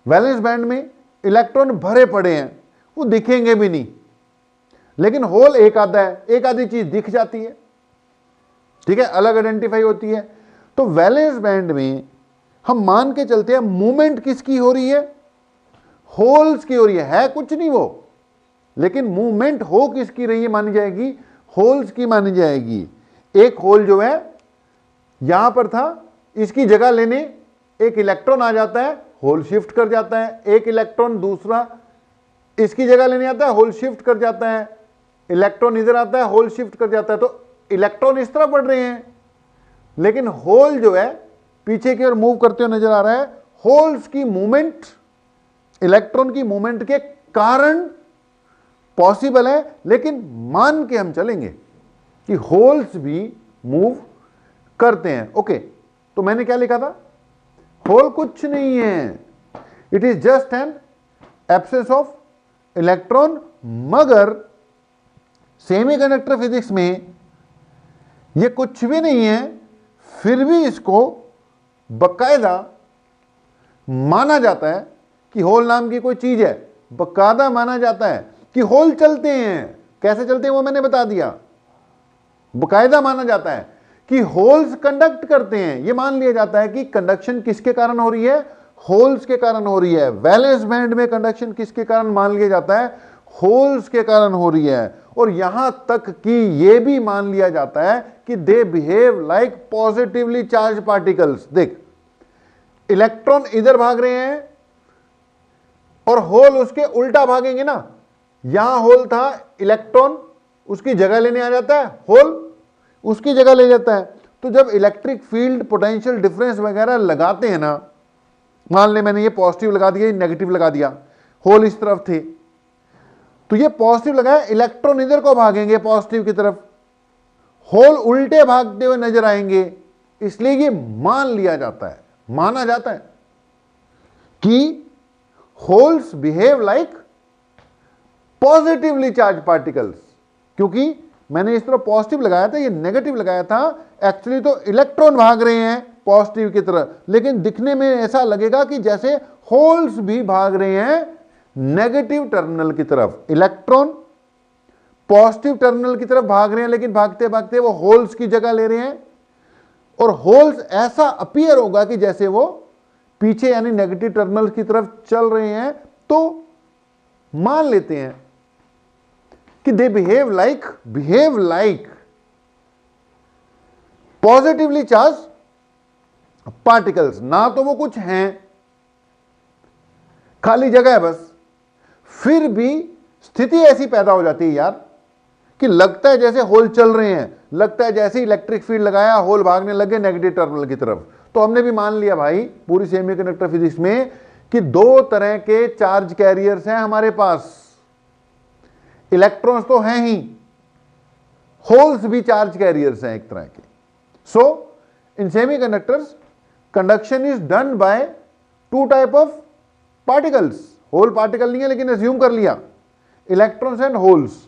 वैलेंस बैंड में इलेक्ट्रॉन भरे पड़े हैं, वो दिखेंगे भी नहीं, लेकिन होल एक आधा है, एक आधी चीज दिख जाती है, ठीक है, अलग आइडेंटिफाई होती है। तो वैलेंस बैंड में हम मान के चलते हैं मूवमेंट किसकी हो रही है, होल्स की हो रही है कुछ नहीं वो, लेकिन मूवमेंट हो किसकी रही है मानी जाएगी, होल्स की मानी जाएगी। एक होल जो है यहां पर था, इसकी जगह लेने एक इलेक्ट्रॉन आ जाता है, होल शिफ्ट कर जाता है। एक इलेक्ट्रॉन दूसरा इसकी जगह लेने आता है, होल शिफ्ट कर जाता है। इलेक्ट्रॉन इधर आता है, होल शिफ्ट कर जाता है। तो इलेक्ट्रॉन इस तरह बढ़ रहे हैं, लेकिन होल जो है पीछे की ओर मूव करते हुए नजर आ रहा है। होल्स की मूवमेंट इलेक्ट्रॉन की मूवमेंट के कारण पॉसिबल है, लेकिन मान के हम चलेंगे कि होल्स भी मूव करते हैं। ओके, तो मैंने क्या लिखा था, होल कुछ नहीं है, it is just an absence of electron. मगर सेमीकंडक्टर फिजिक्स में ये कुछ भी नहीं है, फिर भी इसको बकायदा माना जाता है कि होल नाम की कोई चीज है, बकायदा माना जाता है कि होल चलते हैं। कैसे चलते हैं वो मैंने बता दिया। बकायदा माना जाता है कि होल्स कंडक्ट करते हैं। ये मान लिया जाता है कि कंडक्शन किसके कारण हो रही है, होल्स के कारण हो रही है। वैलेंस बैंड में कंडक्शन किसके कारण मान लिया जाता है, होल्स के कारण हो रही है। और यहां तक कि यह भी मान लिया जाता है कि they behave like positively charge particles. देख, इलेक्ट्रॉन इधर भाग रहे हैं और होल उसके उल्टा भागेंगे ना। यहां होल था, इलेक्ट्रॉन उसकी जगह लेने आ जाता है, होल उसकी जगह ले जाता है। तो जब इलेक्ट्रिक फील्ड पोटेंशियल डिफरेंस वगैरह लगाते हैं ना, मान ले मैंने ये पॉजिटिव लगा दिया, ये नेगेटिव लगा दिया, होल इस तरफ थे, तो ये पॉजिटिव लगाया, इलेक्ट्रॉन इधर को भागेंगे पॉजिटिव की तरफ, होल उल्टे भागते हुए नजर आएंगे। इसलिए ये मान लिया जाता है, माना जाता है कि holes behave like positively charge particles. क्योंकि मैंने इस तरह पॉजिटिव लगाया था, ये नेगेटिव लगाया था। एक्चुअली तो इलेक्ट्रॉन भाग रहे हैं पॉजिटिव की तरफ, लेकिन दिखने में ऐसा लगेगा कि जैसे होल्स भी भाग रहे हैं नेगेटिव टर्मिनल की तरफ। इलेक्ट्रॉन पॉजिटिव टर्मिनल की तरफ भाग रहे हैं, लेकिन भागते भागते वो होल्स की जगह ले रहे हैं। और होल्स ऐसा अपीयर होगा कि जैसे वो पीछे यानी नेगेटिव टर्मिनल की तरफ चल रहे हैं। तो मान लेते हैं कि they behave like positively charge particles. ना तो वो कुछ हैं, खाली जगह है बस, फिर भी स्थिति ऐसी पैदा हो जाती है यार कि लगता है जैसे होल चल रहे हैं, लगता है जैसे इलेक्ट्रिक फील्ड लगाया होल भागने लगे नेगेटिव टर्मिनल की तरफ। तो हमने भी मान लिया भाई पूरी सेमीकंडक्टर फिजिक्स में कि दो तरह के चार्ज कैरियर्स हैं हमारे पास। इलेक्ट्रॉन्स तो हैं ही, होल्स भी चार्ज कैरियर्स हैं एक तरह के। So in semiconductors conduction is done by two type of particles. Hole particle नहीं है, लेकिन एज्यूम कर लिया electrons and holes.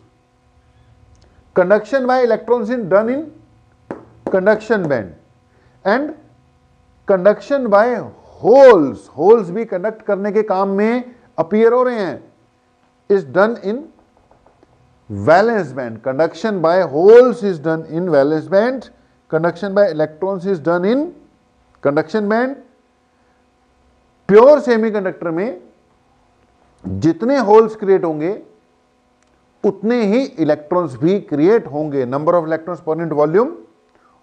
Conduction by electrons is done in conduction band, and conduction by holes, holes भी कंडक्ट करने के काम में अपीयर हो रहे हैं, is done in valence band. Conduction by holes is done in valence band, conduction by electrons is done in conduction band. Pure semiconductor में जितने होल्स क्रिएट होंगे उतने ही इलेक्ट्रॉन्स भी क्रिएट होंगे। Number of electrons per unit volume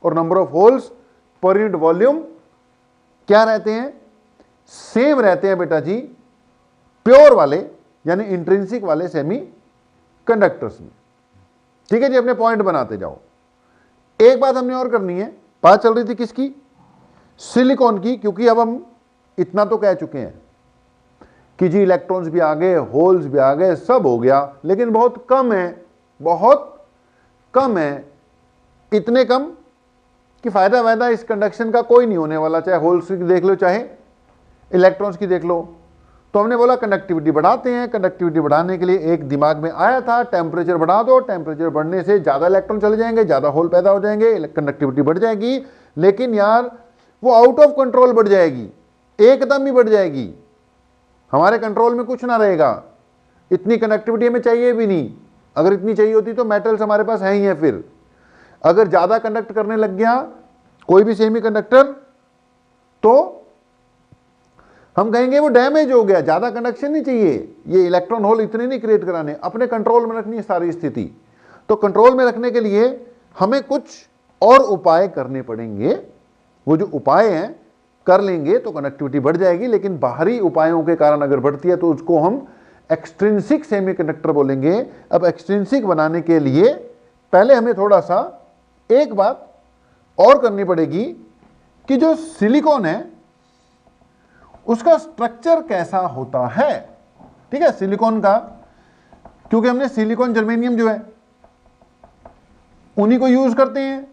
और number of holes per unit volume क्या रहते हैं, सेम रहते हैं बेटा जी प्योर वाले यानी इंट्रिंसिक वाले सेमी कंडक्टर्स में। ठीक है जी, अपने पॉइंट बनाते जाओ। एक बात हमने और करनी है, बात चल रही थी किसकी, सिलिकॉन की, क्योंकि अब हम इतना तो कह चुके हैं कि जी इलेक्ट्रॉन्स भी आ गए, होल्स भी आ गए, सब हो गया, लेकिन बहुत कम है, बहुत कम है। इतने कम कि फायदा वायदा इस कंडक्शन का कोई नहीं होने वाला, चाहे होल्स की देख लो चाहे इलेक्ट्रॉन्स की देख लो। तो हमने बोला कंडक्टिविटी बढ़ाते हैं। कंडक्टिविटी बढ़ाने के लिए एक दिमाग में आया था, टेम्परेचर बढ़ा दो, टेम्परेचर बढ़ने से ज्यादा इलेक्ट्रॉन चले जाएंगे, ज्यादा होल पैदा हो जाएंगे, कंडक्टिविटी बढ़ जाएगी। लेकिन यार वो आउट ऑफ कंट्रोल बढ़ जाएगी, एकदम ही बढ़ जाएगी, हमारे कंट्रोल में कुछ ना रहेगा। इतनी कंडक्टिविटी हमें चाहिए भी नहीं, अगर इतनी चाहिए होती तो मेटल्स हमारे पास है ही है। फिर अगर ज्यादा कंडक्ट करने लग गया कोई भी सेमीकंडक्टर तो हम कहेंगे वो डैमेज हो गया, ज्यादा कंडक्शन नहीं चाहिए, ये इलेक्ट्रॉन होल इतने नहीं क्रिएट कराने, अपने कंट्रोल में रखनी है सारी स्थिति। तो कंट्रोल में रखने के लिए हमें कुछ और उपाय करने पड़ेंगे। वो जो उपाय हैं कर लेंगे तो कनेक्टिविटी बढ़ जाएगी, लेकिन बाहरी उपायों के कारण अगर बढ़ती है तो उसको हम एक्सट्रिंसिक सेमीकंडक्टर बोलेंगे। अब एक्सट्रिंसिक बनाने के लिए पहले हमें थोड़ा सा एक बात और करनी पड़ेगी कि जो सिलिकॉन है उसका स्ट्रक्चर कैसा होता है। ठीक है, सिलिकॉन का क्योंकि हमने सिलिकॉन जर्मेनियम जो है उन्हीं को यूज करते हैं।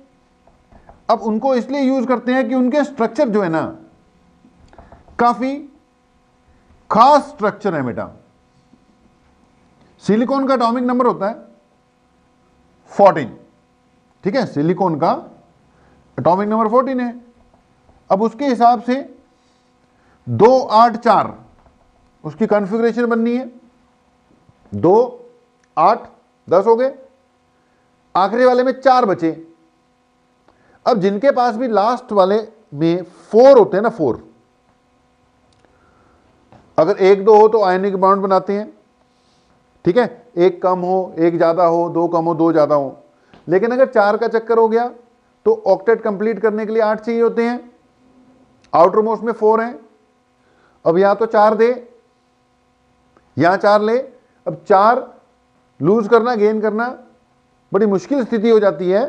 अब उनको इसलिए यूज करते हैं कि उनके स्ट्रक्चर जो है ना काफी खास स्ट्रक्चर है बेटा। सिलिकॉन का एटॉमिक नंबर होता है 14, ठीक है, सिलिकॉन का एटॉमिक नंबर 14 है। अब उसके हिसाब से 2 8 4 उसकी कॉन्फ़िगरेशन बननी है। 2 8 10 हो गए, आखिरी वाले में 4 बचे। अब जिनके पास भी लास्ट वाले में 4 होते हैं ना, 4, अगर 1 2 हो तो आयनिक बॉन्ड बनाते हैं, ठीक है, 1 कम हो 1 ज्यादा हो, 2 कम हो 2 ज्यादा हो। लेकिन अगर 4 का चक्कर हो गया तो ऑक्टेट कंप्लीट करने के लिए 8 चाहिए होते हैं। आउटर मोस्ट में 4 हैं। अब यहां तो 4 दे, यहां 4 ले। अब 4 लूज करना गेन करना बड़ी मुश्किल स्थिति हो जाती है।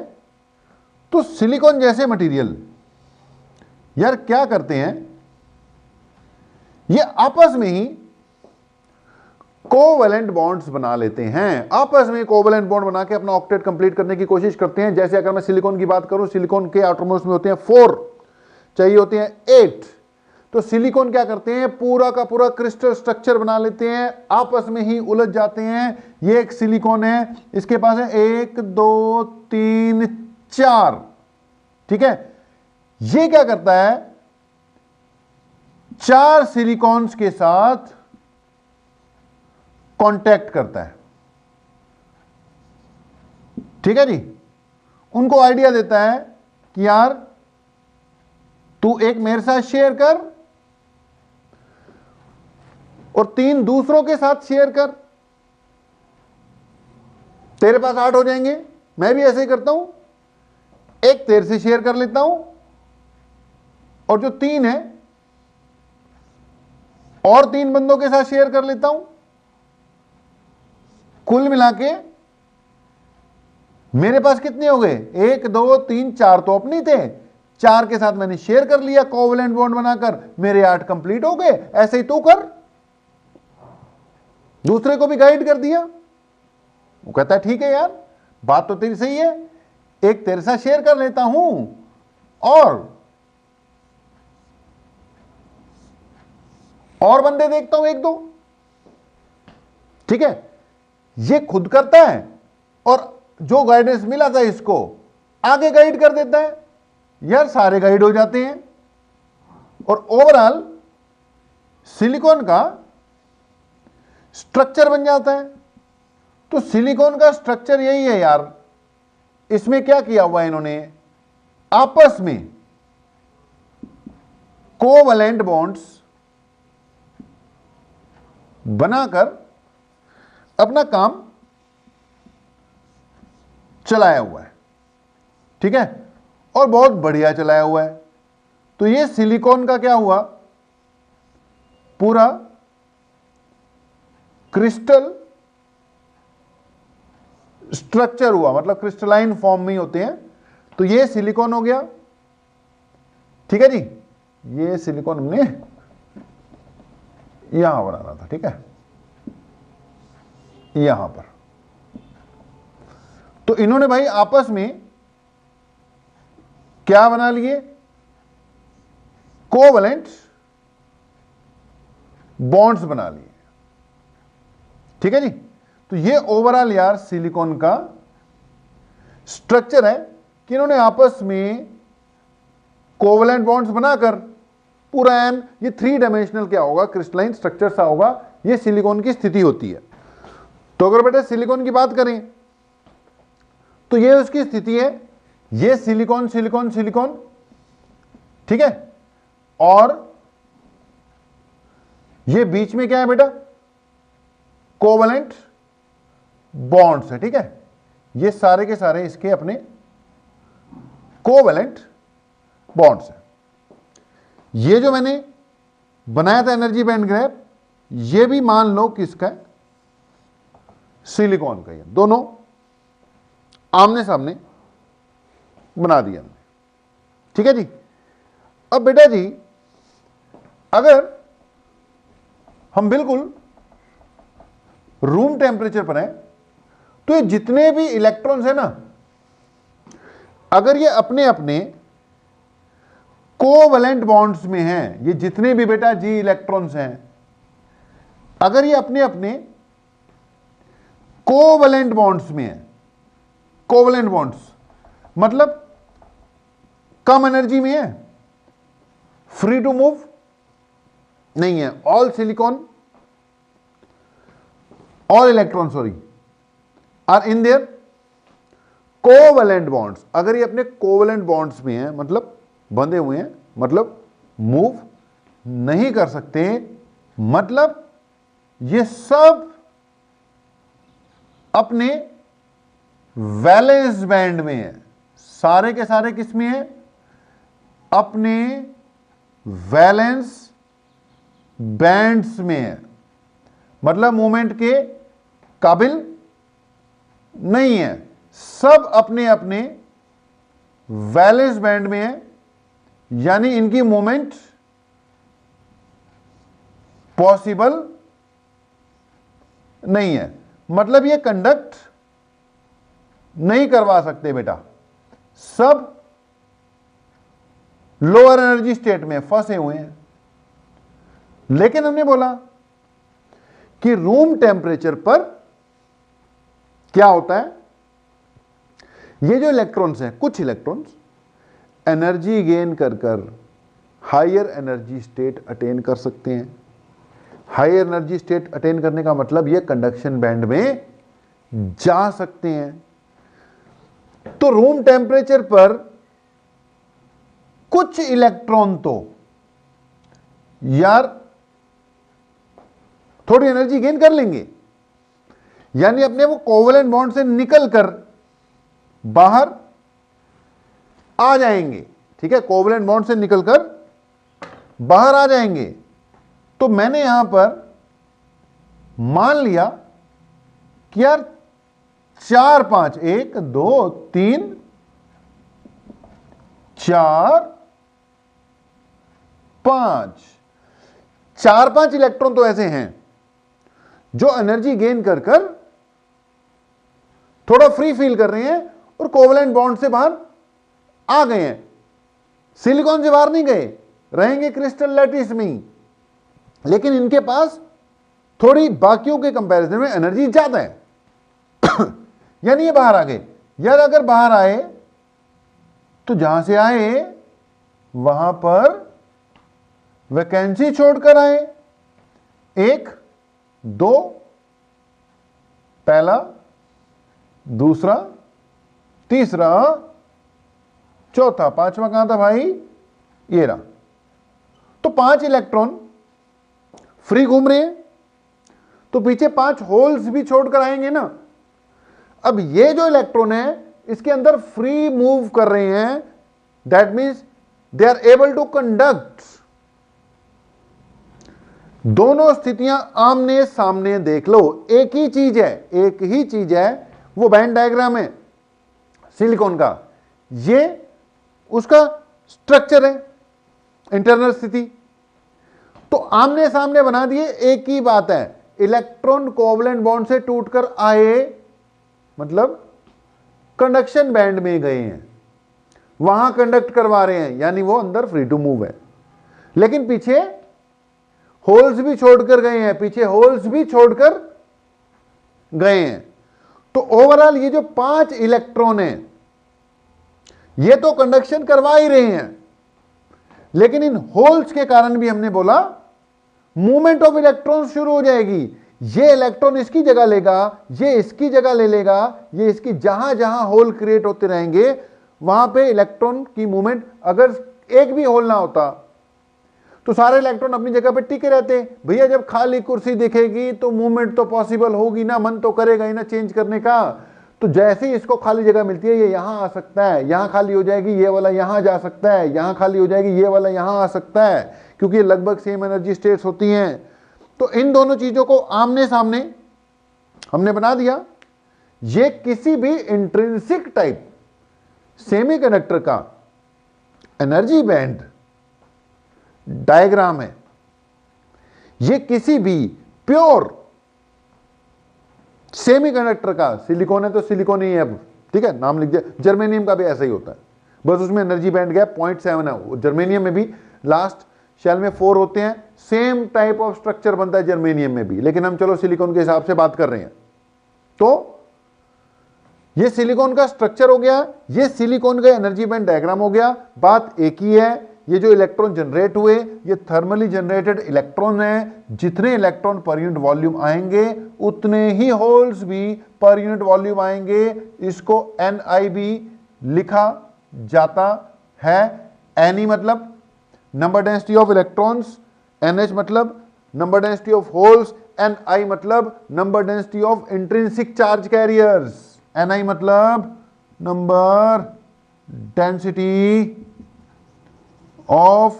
तो सिलिकॉन जैसे मटेरियल यार क्या करते हैं, ये आपस में ही कोवैलेंट बॉन्ड्स बना लेते हैं। आपस में कोवैलेंट बॉन्ड बना के अपना ऑक्टेट कंप्लीट करने की कोशिश करते हैं। जैसे अगर मैं सिलिकॉन की बात करूं, सिलिकॉन के आउटरमोस्ट में होते हैं 4, चाहिए होते हैं 8। तो सिलिकॉन क्या करते हैं, पूरा का पूरा क्रिस्टल स्ट्रक्चर बना लेते हैं, आपस में ही उलझ जाते हैं। ये एक सिलिकॉन है, इसके पास है 1 2 3 4, ठीक है। ये क्या करता है, 4 सिलिकॉन्स के साथ कांटेक्ट करता है, ठीक है जी। उनको आइडिया देता है कि यार तू एक मेरे साथ शेयर कर और 3 दूसरों के साथ शेयर कर, तेरे पास 8 हो जाएंगे। मैं भी ऐसे ही करता हूं, एक तेरे से शेयर कर लेता हूं और जो 3 है और 3 बंदों के साथ शेयर कर लेता हूं। कुल मिला के मेरे पास कितने हो गए, 1 2 3 4 तो अपनी थे, 4 के साथ मैंने शेयर कर लिया कोवैलेंट बॉन्ड बनाकर, मेरे 8 कंप्लीट हो गए। ऐसे ही तू कर, दूसरे को भी गाइड कर दिया। वो कहता है ठीक है यार, बात तो तेरी सही है, एक तेरे साथ शेयर कर लेता हूं और बंदे देखता हूं 1 2, ठीक है। ये खुद करता है और जो गाइडेंस मिला था इसको आगे गाइड कर देता है। यार सारे गाइड हो जाते हैं और ओवरऑल सिलिकॉन का स्ट्रक्चर बन जाता है। तो सिलिकॉन का स्ट्रक्चर यही है यार। इसमें क्या किया हुआ है इन्होंने, आपस में कोवैलेंट बॉन्ड्स बनाकर अपना काम चलाया हुआ है, ठीक है, और बहुत बढ़िया चलाया हुआ है। तो ये सिलिकॉन का क्या हुआ, पूरा क्रिस्टल स्ट्रक्चर हुआ, मतलब क्रिस्टलाइन फॉर्म में ही होते हैं। तो ये सिलिकॉन हो गया, ठीक है जी। ये सिलिकॉन हमने यहां बनाना था, ठीक है, यहां पर। तो इन्होंने भाई आपस में क्या बना लिए, कोवैलेंट बॉन्ड्स बना लिए, ठीक है जी। तो ये ओवरऑल यार सिलिकॉन का स्ट्रक्चर है कि इन्होंने आपस में कोवैलेंट बॉन्ड्स बनाकर पूरा एन, ये 3 डायमेंशनल क्या होगा, क्रिस्टलाइन स्ट्रक्चर सा होगा। ये सिलिकॉन की स्थिति होती है। तो अगर बेटा सिलिकॉन की बात करें तो ये उसकी स्थिति है, ये सिलिकॉन सिलिकॉन सिलिकॉन, ठीक है, और ये बीच में क्या है बेटा, कोवैलेंट बॉन्ड्स है, ठीक है। ये सारे के सारे इसके अपने कोवैलेंट बॉन्ड्स है। ये जो मैंने बनाया था एनर्जी बैंड ग्राफ, ये भी मान लो किसका है, सिलिकॉन का। ये दोनों आमने सामने बना दिया हमने, ठीक है जी। अब बेटा जी अगर हम बिल्कुल रूम टेम्परेचर पर है, तो ये जितने भी इलेक्ट्रॉन्स है ना, अगर ये अपने अपने कोवैलेंट बॉन्ड्स में हैं, ये जितने भी बेटा जी इलेक्ट्रॉन्स हैं, अगर ये अपने अपने कोवैलेंट बॉन्ड्स में है, कोवैलेंट बॉन्ड्स मतलब कम एनर्जी में है, फ्री टू मूव नहीं है, all silicon all electron sorry are in their covalent bonds, अगर ये अपने कोवैलेंट बॉन्ड्स में है मतलब बंधे हुए हैं, मतलब मूव नहीं कर सकते, मतलब ये सब अपने वैलेंस बैंड में है, सारे के सारे किस में है, अपने वैलेंस बैंड्स में है, मतलब मूवमेंट के काबिल नहीं है, सब अपने अपने वैलेंस बैंड में है, यानी इनकी मूवमेंट पॉसिबल नहीं है, मतलब ये कंडक्ट नहीं करवा सकते बेटा, सब लोअर एनर्जी स्टेट में फंसे हुए हैं। लेकिन हमने बोला कि रूम टेम्परेचर पर क्या होता है, ये जो इलेक्ट्रॉन्स हैं, कुछ इलेक्ट्रॉन्स एनर्जी गेन कर कर हायर एनर्जी स्टेट अटेन कर सकते हैं। हायर एनर्जी स्टेट अटेन करने का मतलब ये कंडक्शन बैंड में जा सकते हैं। तो रूम टेम्परेचर पर कुछ इलेक्ट्रॉन तो यार थोड़ी एनर्जी गेन कर लेंगे, यानी अपने वो कोवैलेंट बॉन्ड से निकल कर बाहर आ जाएंगे, ठीक है, कोवैलेंट बॉन्ड से निकलकर बाहर आ जाएंगे। तो मैंने यहां पर मान लिया कि यार 4 5 1 2 3 4 5 4 5 इलेक्ट्रॉन तो ऐसे हैं जो एनर्जी गेन कर कर थोड़ा फ्री फील कर रहे हैं और कोवैलेंट बॉन्ड से बाहर आ गए हैं। सिलिकॉन से बाहर नहीं गए, रहेंगे क्रिस्टल लैटिस में ही, लेकिन इनके पास थोड़ी बाकियों के कंपैरिजन में एनर्जी ज्यादा है यानी ये बाहर आ गए। यार अगर बाहर आए तो जहां से आए वहां पर वैकेंसी छोड़कर आए, 1 2 पहला, दूसरा, तीसरा, चौथा, पांचवा कहां था भाई, ये रहा। तो 5 इलेक्ट्रॉन फ्री घूम रहे हैं, तो पीछे 5 होल्स भी छोड़कर आएंगे ना। अब ये जो इलेक्ट्रॉन है इसके अंदर फ्री मूव कर रहे हैं, that means they are able to conduct. दोनों स्थितियां आमने सामने देख लो, एक ही चीज है, एक ही चीज है, वो बैंड डायग्राम है सिलिकॉन का, ये उसका स्ट्रक्चर है, इंटरनल स्थिति। तो आमने सामने बना दिए, एक ही बात है, इलेक्ट्रॉन कोवैलेंट बॉन्ड से टूटकर आए मतलब कंडक्शन बैंड में गए हैं, वहां कंडक्ट करवा रहे हैं, यानी वो अंदर फ्री टू मूव है। लेकिन पीछे होल्स भी छोड़कर गए हैं, पीछे होल्स भी छोड़कर गए हैं। तो ओवरऑल ये जो 5 इलेक्ट्रॉन हैं ये तो कंडक्शन करवा ही रहे हैं, लेकिन इन होल्स के कारण भी हमने बोला मूवमेंट ऑफ इलेक्ट्रॉन शुरू हो जाएगी। ये इलेक्ट्रॉन इसकी जगह लेगा, ये इसकी जगह ले लेगा, ये इसकी, जहां जहां होल क्रिएट होते रहेंगे वहां पे इलेक्ट्रॉन की मूवमेंट, अगर एक भी होल ना होता तो सारे इलेक्ट्रॉन अपनी जगह पे टिके रहते। भैया जब खाली कुर्सी दिखेगी तो मूवमेंट तो पॉसिबल होगी ना, मन तो करेगा ही ना चेंज करने का। तो जैसे ही इसको खाली जगह मिलती है, ये यहां आ सकता है, यहां खाली हो जाएगी, ये वाला यहां जा सकता है, यहां खाली हो जाएगी, ये वाला यहां आ सकता है, क्योंकि ये लगभग सेम एनर्जी स्टेट्स होती हैं। तो इन दोनों चीजों को आमने सामने हमने बना दिया। ये किसी भी इंट्रिंसिक टाइप सेमीकंडक्टर का एनर्जी बैंड डायग्राम है, ये किसी भी प्योर सेमीकंडक्टर का सिलिकॉन है तो सिलिकॉन ही है अब, ठीक है, नाम लिख दिया। जर्मेनियम का भी ऐसा ही होता है, बस उसमें एनर्जी बैंड गैप 0.7 है। जर्मेनियम में भी लास्ट शेल में 4 होते हैं, सेम टाइप ऑफ स्ट्रक्चर बनता है जर्मेनियम में भी, लेकिन हम चलो सिलिकॉन के हिसाब से बात कर रहे हैं। तो ये सिलिकॉन का स्ट्रक्चर हो गया, ये सिलिकॉन का एनर्जी बैंड डायग्राम हो गया। बात एक ही है, ये जो इलेक्ट्रॉन जनरेट हुए ये थर्मली जनरेटेड इलेक्ट्रॉन है। जितने इलेक्ट्रॉन पर यूनिट वॉल्यूम आएंगे उतने ही होल्स भी पर यूनिट वॉल्यूम आएंगे। इसको NIV लिखा जाता है। Ni मतलब number density of electrons, NH मतलब number density of holes, Ni मतलब number density of intrinsic charge carriers. Ni मतलब number density of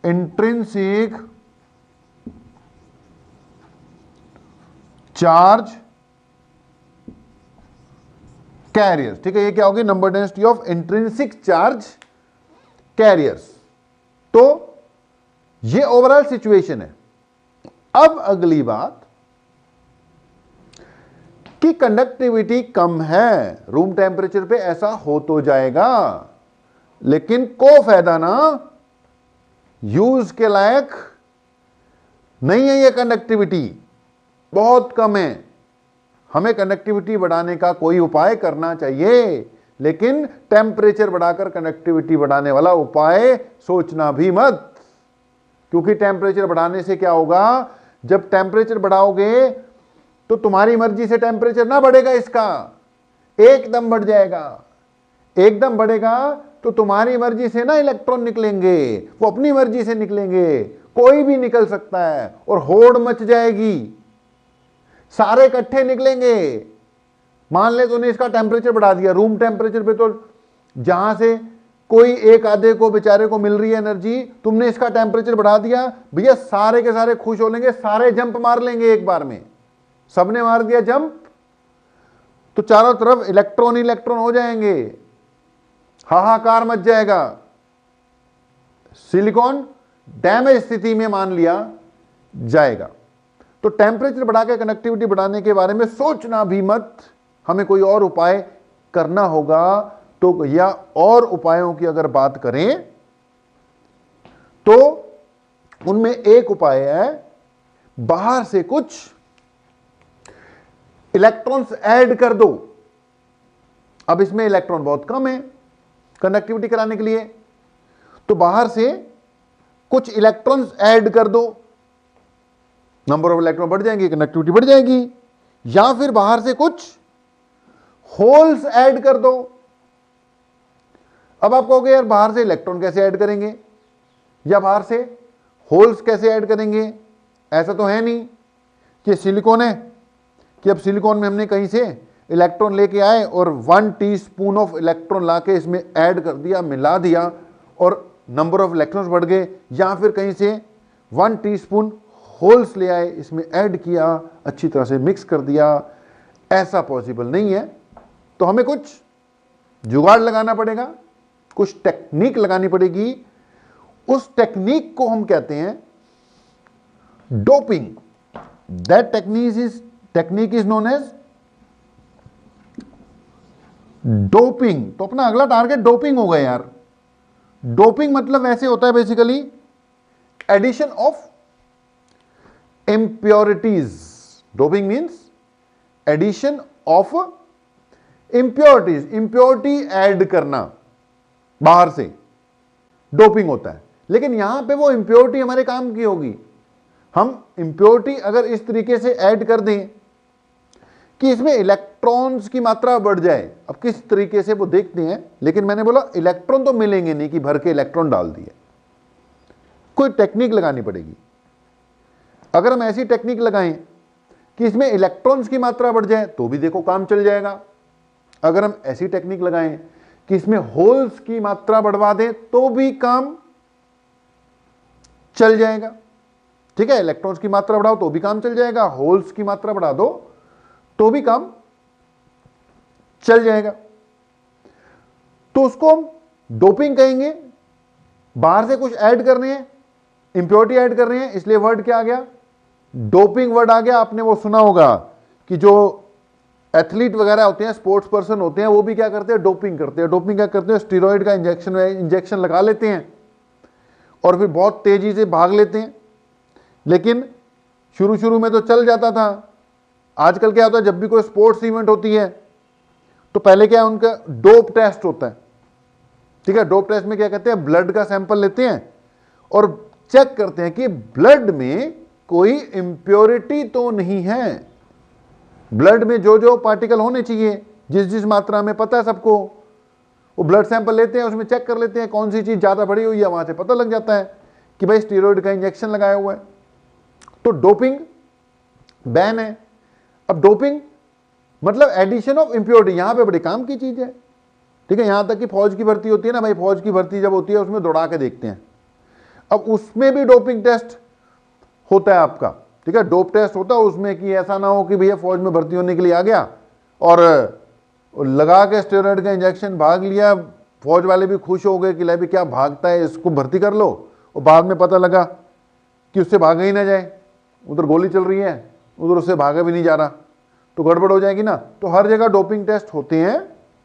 intrinsic charge carriers, ठीक है। ये क्या होगी, number density of intrinsic charge carriers. तो ये ओवरऑल सिचुएशन है। अब अगली बात कि कंडक्टिविटी कम है, रूम टेम्परेचर पे ऐसा हो तो जाएगा, लेकिन को फायदा ना, यूज के लायक नहीं है। ये कंडक्टिविटी बहुत कम है, हमें कंडक्टिविटी बढ़ाने का कोई उपाय करना चाहिए, लेकिन टेम्परेचर बढ़ाकर कंडक्टिविटी बढ़ाने वाला उपाय सोचना भी मत, क्योंकि टेम्परेचर बढ़ाने से क्या होगा, जब टेम्परेचर बढ़ाओगे तो तुम्हारी मर्जी से टेम्परेचर ना बढ़ेगा, इसका एकदम बढ़ जाएगा। एकदम बढ़ेगा तो तुम्हारी मर्जी से ना इलेक्ट्रॉन निकलेंगे, वो अपनी मर्जी से निकलेंगे, कोई भी निकल सकता है और होड़ मच जाएगी, सारे इकट्ठे निकलेंगे। मान ले तूने इसका टेम्परेचर बढ़ा दिया, रूम टेम्परेचर पे तो जहां से कोई एक आधे को बेचारे को मिल रही है एनर्जी, तुमने इसका टेम्परेचर बढ़ा दिया, भैया सारे के सारे खुश हो लेंगे, सारे जंप मार लेंगे एक बार में। सबने मार दिया जंप तो चारों तरफ इलेक्ट्रॉन इलेक्ट्रॉन हो जाएंगे, हाहाकार मच जाएगा। सिलिकॉन डैमेज स्थिति में मान लिया जाएगा। तो टेम्परेचर बढ़ा के कनेक्टिविटी बढ़ाने के बारे में सोचना भी मत, हमें कोई और उपाय करना होगा। तो या और उपायों की अगर बात करें तो उनमें एक उपाय है, बाहर से कुछ इलेक्ट्रॉन्स ऐड कर दो। अब इसमें इलेक्ट्रॉन बहुत कम है कंडक्टिविटी कराने के लिए, तो बाहर से कुछ इलेक्ट्रॉन्स ऐड कर दो, नंबर ऑफ इलेक्ट्रॉन बढ़ जाएंगे, कंडक्टिविटी बढ़ जाएगी। या फिर बाहर से कुछ होल्स ऐड कर दो। अब आप कहोगे यार बाहर से इलेक्ट्रॉन कैसे ऐड करेंगे या बाहर से होल्स कैसे ऐड करेंगे? ऐसा तो है नहीं कि सिलिकॉन है कि अब सिलिकॉन में हमने कहीं से इलेक्ट्रॉन लेके आए और 1 टीस्पून ऑफ इलेक्ट्रॉन लाके इसमें ऐड कर दिया, मिला दिया और नंबर ऑफ इलेक्ट्रॉन्स बढ़ गए। या फिर कहीं से 1 टीस्पून होल्स ले आए, इसमें ऐड किया, अच्छी तरह से मिक्स कर दिया। ऐसा पॉसिबल नहीं है। तो हमें कुछ जुगाड़ लगाना पड़ेगा, कुछ टेक्निक लगानी पड़ेगी। उस टेक्निक को हम कहते हैं doping. That technique is known as doping. तो अपना अगला टारगेट डोपिंग होगा यार। डोपिंग मतलब ऐसे होता है basically addition of impurities. Doping means addition of impurities, impurity add करना बाहर से, डोपिंग होता है। लेकिन यहां पे वो इम्प्योरिटी हमारे काम की होगी। हम इम्प्योरिटी अगर इस तरीके से ऐड कर दें कि इसमें इलेक्ट्रॉन्स की मात्रा बढ़ जाए, अब किस तरीके से वो देखते हैं, लेकिन मैंने बोला इलेक्ट्रॉन तो मिलेंगे नहीं कि भर के इलेक्ट्रॉन डाल दिए, कोई टेक्निक लगानी पड़ेगी। अगर हम ऐसी टेक्निक लगाएं कि इसमें इलेक्ट्रॉन्स की मात्रा बढ़ जाए तो भी देखो काम चल जाएगा। अगर हम ऐसी टेक्निक लगाएं कि इसमें होल्स की मात्रा बढ़वा दें तो भी काम चल जाएगा। ठीक है, इलेक्ट्रॉन्स की मात्रा बढ़ाओ तो भी काम चल जाएगा, होल्स की मात्रा बढ़ा दो तो भी काम चल जाएगा। तो उसको हम डोपिंग कहेंगे। बाहर से कुछ ऐड कर रहे हैं, इंप्योरिटी ऐड कर रहे हैं, इसलिए वर्ड क्या आ गया? डोपिंग वर्ड आ गया। आपने वो सुना होगा कि जो एथलीट वगैरह होते हैं, स्पोर्ट्स पर्सन होते हैं, वो भी क्या करते हैं, डोपिंग करते हैं। डोपिंग क्या करते हैं, स्टीरॉयड का इंजेक्शन लगा लेते हैं और फिर बहुत तेजी से भाग लेते हैं। लेकिन शुरू शुरू में तो चल जाता था। आजकल क्या होता है, जब भी कोई स्पोर्ट्स इवेंट होती है तो पहले क्या है, उनका डोप टेस्ट होता है। ठीक है, डोप टेस्ट में क्या कहते हैं, ब्लड का सैंपल लेते हैं और चेक करते हैं कि ब्लड में कोई इंप्योरिटी तो नहीं है। ब्लड में जो जो पार्टिकल होने चाहिए, जिस जिस मात्रा में पता है सबको, वो ब्लड सैंपल लेते हैं, उसमें चेक कर लेते हैं कौन सी चीज ज्यादा बढ़ी हुई है। वहां से पता लग जाता है कि भाई स्टीरॉयड का इंजेक्शन लगाया हुआ है। तो डोपिंग बैन है। अब डोपिंग मतलब एडिशन ऑफ इंप्योरिटी, यहां पे बड़ी काम की चीज है। ठीक है, यहां तक कि फौज की भर्ती होती है ना भाई, फौज की भर्ती जब होती है उसमें दौड़ा के देखते हैं। अब उसमें भी डोपिंग टेस्ट होता है आपका। ठीक है, डोप टेस्ट होता है उसमें, कि ऐसा ना हो कि भैया फौज में भर्ती होने के लिए आ गया और लगा के स्टेरॉयड का इंजेक्शन भाग लिया, फौज वाले भी खुश हो गए कि ले भी क्या भागता है, इसको भर्ती कर लो, और बाद में पता लगा कि उससे भागा ही ना जाए, उधर गोली चल रही है, उधर उससे भागा भी नहीं जा रहा, तो गड़बड़ हो जाएगी ना। तो हर जगह डोपिंग टेस्ट होते हैं।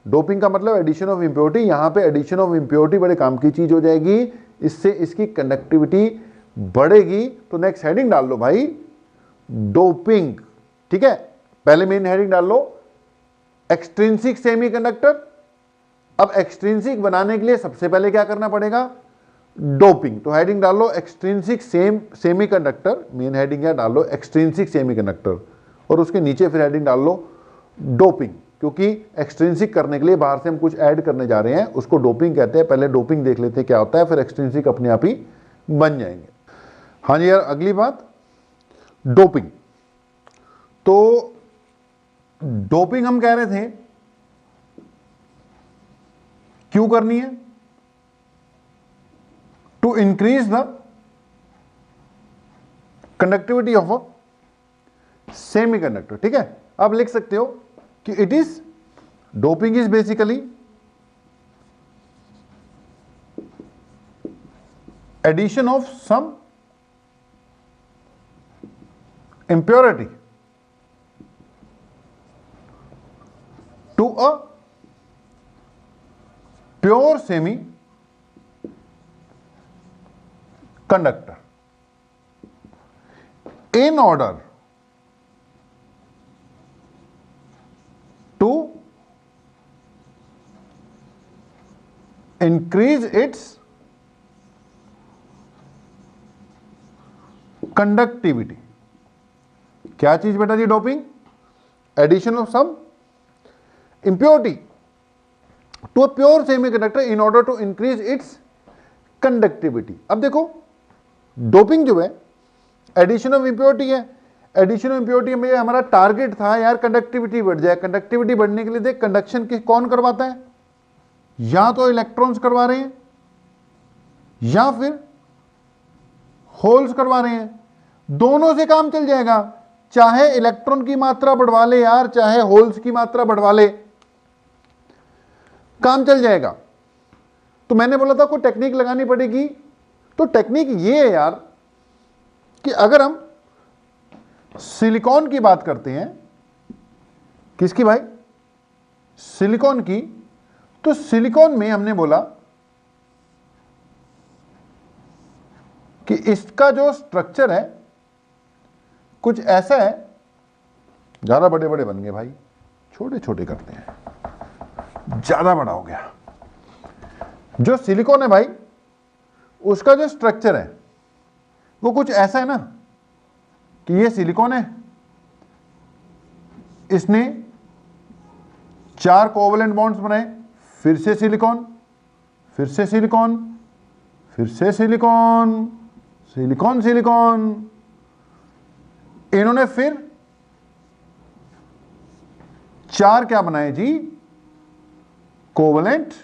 डोपिंग का मतलब एडिशन ऑफ इंप्योरिटी। यहां पे एडिशन ऑफ इंप्योरिटी बड़े काम की चीज हो जाएगी, इससे इसकी कंडक्टिविटी बढ़ेगी। तो नेक्स्ट हेडिंग डाल लो भाई, डोपिंग। ठीक है, पहले मेन हेडिंग डाल लो एक्सट्रिंसिक सेमीकंडक्टर। अब एक्सट्रिंसिक बनाने के लिए सबसे पहले क्या करना पड़ेगा, डोपिंग। तो हेडिंग डाल लो एक्सट्रिंसिक सेमीकंडक्टर, मेन हेडिंग है, डाल लो एक्सट्रिंसिक सेमीकंडक्टर और उसके नीचे फिर हेडिंग डाल लो डोपिंग, क्योंकि एक्सट्रिंसिक करने के लिए बाहर से हम कुछ ऐड करने जा रहे हैं, उसको डोपिंग कहते हैं। पहले डोपिंग देख लेते हैं क्या होता है, फिर एक्सट्रिंसिक अपने आप ही बन जाएंगे। हाँ जी यार, अगली बात डोपिंग। तो डोपिंग हम कह रहे थे क्यों करनी है, to increase the conductivity of a semiconductor. ठीक है, आप लिख सकते हो कि it is, doping is basically addition of some impurity to a pure semi conductor in order to increase its conductivity। क्या चीज बेटा जी, doping, addition of some impurity to a pure semiconductor in order to increase its conductivity. अब देखो doping जो है addition of impurity है। Addition of impurity में हमारा टारगेट था यार कंडक्टिविटी बढ़ जाए। कंडक्टिविटी बढ़ने के लिए देख, कंडक्शन कौन करवाता है, या तो इलेक्ट्रॉन्स करवा रहे हैं या फिर होल्स करवा रहे हैं। दोनों से काम चल जाएगा, चाहे इलेक्ट्रॉन की मात्रा बढ़वा ले यार, चाहे होल्स की मात्रा बढ़वा ले, काम चल जाएगा। तो मैंने बोला था कोई टेक्निक लगानी पड़ेगी। तो टेक्निक ये है यार कि अगर हम सिलिकॉन की बात करते हैं, किसकी भाई, सिलिकॉन की, तो सिलिकॉन में हमने बोला कि इसका जो स्ट्रक्चर है कुछ ऐसा है, ज्यादा बड़े बड़े बन गए भाई, छोटे छोटे करते हैं, ज्यादा बड़ा हो गया। जो सिलिकॉन है भाई, उसका जो स्ट्रक्चर है वो कुछ ऐसा है ना कि ये सिलिकॉन है, इसने 4 कोवलेंट बॉन्ड्स बनाए, फिर से सिलिकॉन, फिर से सिलिकॉन, फिर से सिलिकॉन, सिलिकॉन सिलिकॉन, इन्होंने फिर 4 क्या बनाए जी, कोवलेंट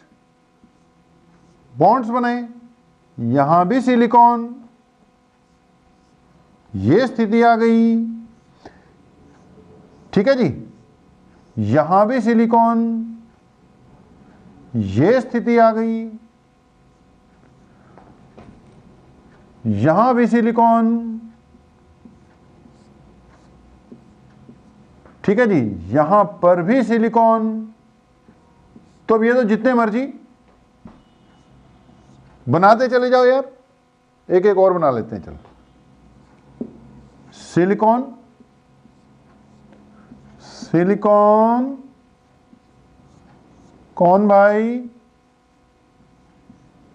बॉन्ड्स बनाए। यहां भी सिलिकॉन, ये स्थिति आ गई। ठीक है जी, यहां भी सिलिकॉन, ये स्थिति आ गई। यहां भी सिलिकॉन। ठीक है जी, यहां पर भी सिलिकॉन। तो अब ये तो जितने मर्जी बनाते चले जाओ यार, एक एक और बना लेते हैं। चलो, सिलिकॉन, सिलिकॉन कौन भाई,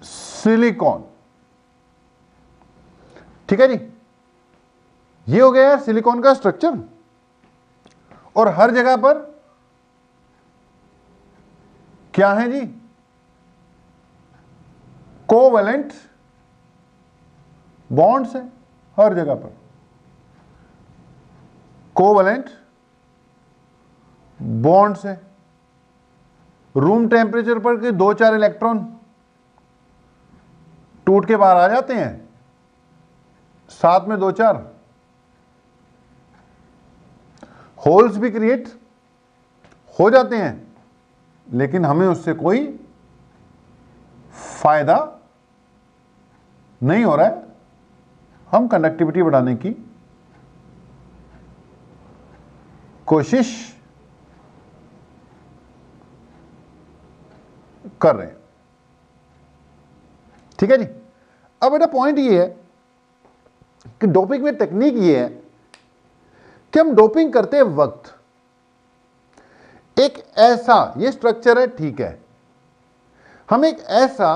सिलिकॉन। ठीक है जी, ये हो गया यार सिलिकॉन का स्ट्रक्चर। और हर जगह पर क्या है जी, कोवैलेंट बॉन्ड्स है हर जगह पर, कोवैलेंट बॉन्ड्स है। रूम टेम्परेचर पर के 2-4 इलेक्ट्रॉन टूट के बाहर आ जाते हैं, साथ में 2-4 होल्स भी क्रिएट हो जाते हैं, लेकिन हमें उससे कोई फायदा नहीं हो रहा है। हम कंडक्टिविटी बढ़ाने की कोशिश कर रहे हैं। ठीक है जी, अब बेटा पॉइंट ये है कि डोपिंग में टेक्निक ये है कि हम डोपिंग करते वक्त एक ऐसा, ये स्ट्रक्चर है ठीक है, हम एक ऐसा